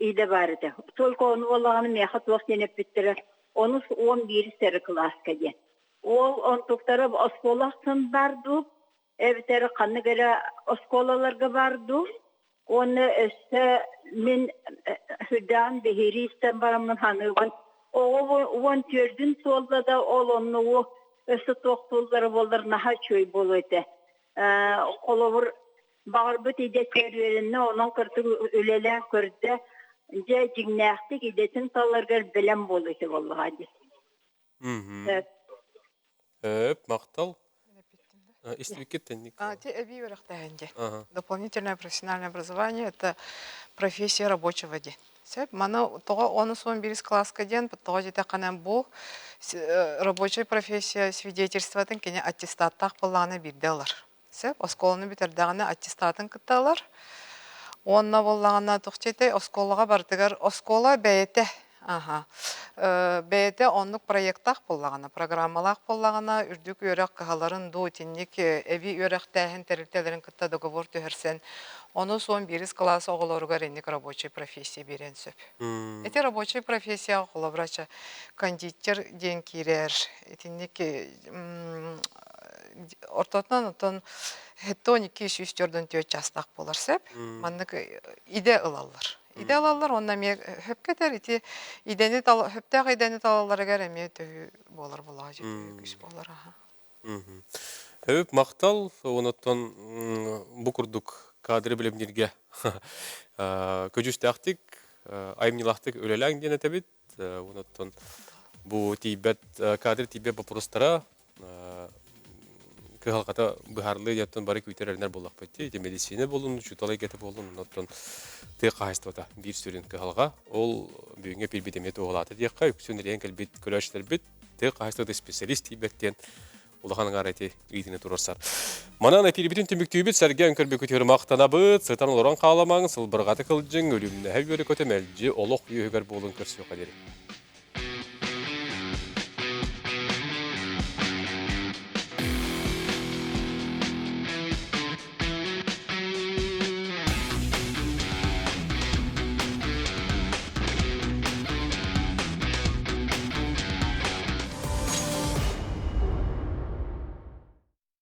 İde vardı. Только onu Allah'ın mehat vakti yenip bittire. Onu 11 seri klaska diye. O tuktarı oskolaktın vardı. Evteri kanı göre oskolalarga vardı. Onu işte min hüdan behiri isten baramın hanı var. O 14'ün solda da onu ösü toktulları bollar naha çöy boluydu. Kolobur bağırbıt ide terörünü onun kırtı ölelen kırdı. Je jignaqtik idetin talargar bilen boluydu vallahi. Мақтал. Истивикет тенник. Эби верахтаенде. Дополнительное профессиональное образование — это профессия рабочего дня. Мана тога оны сон бирис класска ден, тога жете канан бу рабочая профессия свидетельствотын кене аттестаттах болланы бирделар. Осколаны битердаганы аттестатын кытталар. Онна боллағына тұқтеті осколаға бардығар. Оскола бәйеті. Бәйеті онлық проекттақ боллағына, программалақ боллағына, үрдік өрек қағаларын дуытинник, әбі өрек тәхін тәрілтелерін күтті договор түхірсен. Оны сон біріз класс оғыларыға ренік рабочий профессия берен сөп. Эти рабочий профессия оғылы врача кондитер ден керер. Этинник ортотынан отон хеттон 200-4 төт жастақ болар сәп. Маннык иде ылалар. Иде ылалар, онна ме хөпкетер, ити хөптәқ идені талаларыгар әме төй болар болар, күс болар. Хөп мақтал, оныттан бұқырдық кадры білімдерге көжістәқтік, айымнилақтық өлеләң ден әтәбет. Оныттан бұл кадры тейбет бұпырыстара Кыхалқата бұхарлы яттан бары көйтерерінер болақ бәтті. Медицина болуын, жұталай кәті болуын, оттан тек қағыстывата бір сүрін кыхалға. Ол бүйінге пербетемет оғылаты дейққа, үксөнерен кәлбет көләшілер бет, тек қағыстывата специалист дейбеттен олағаның арайты үйдіне тұрарсар. Манан пербетін түміктүй бет сәрген көрбе көтері мақтана бұд, сытан оларан қаламаң, сылбырғаты қылжың, өліміне әвері көтемәлжі, олық үйігер болуын көрсі қадері.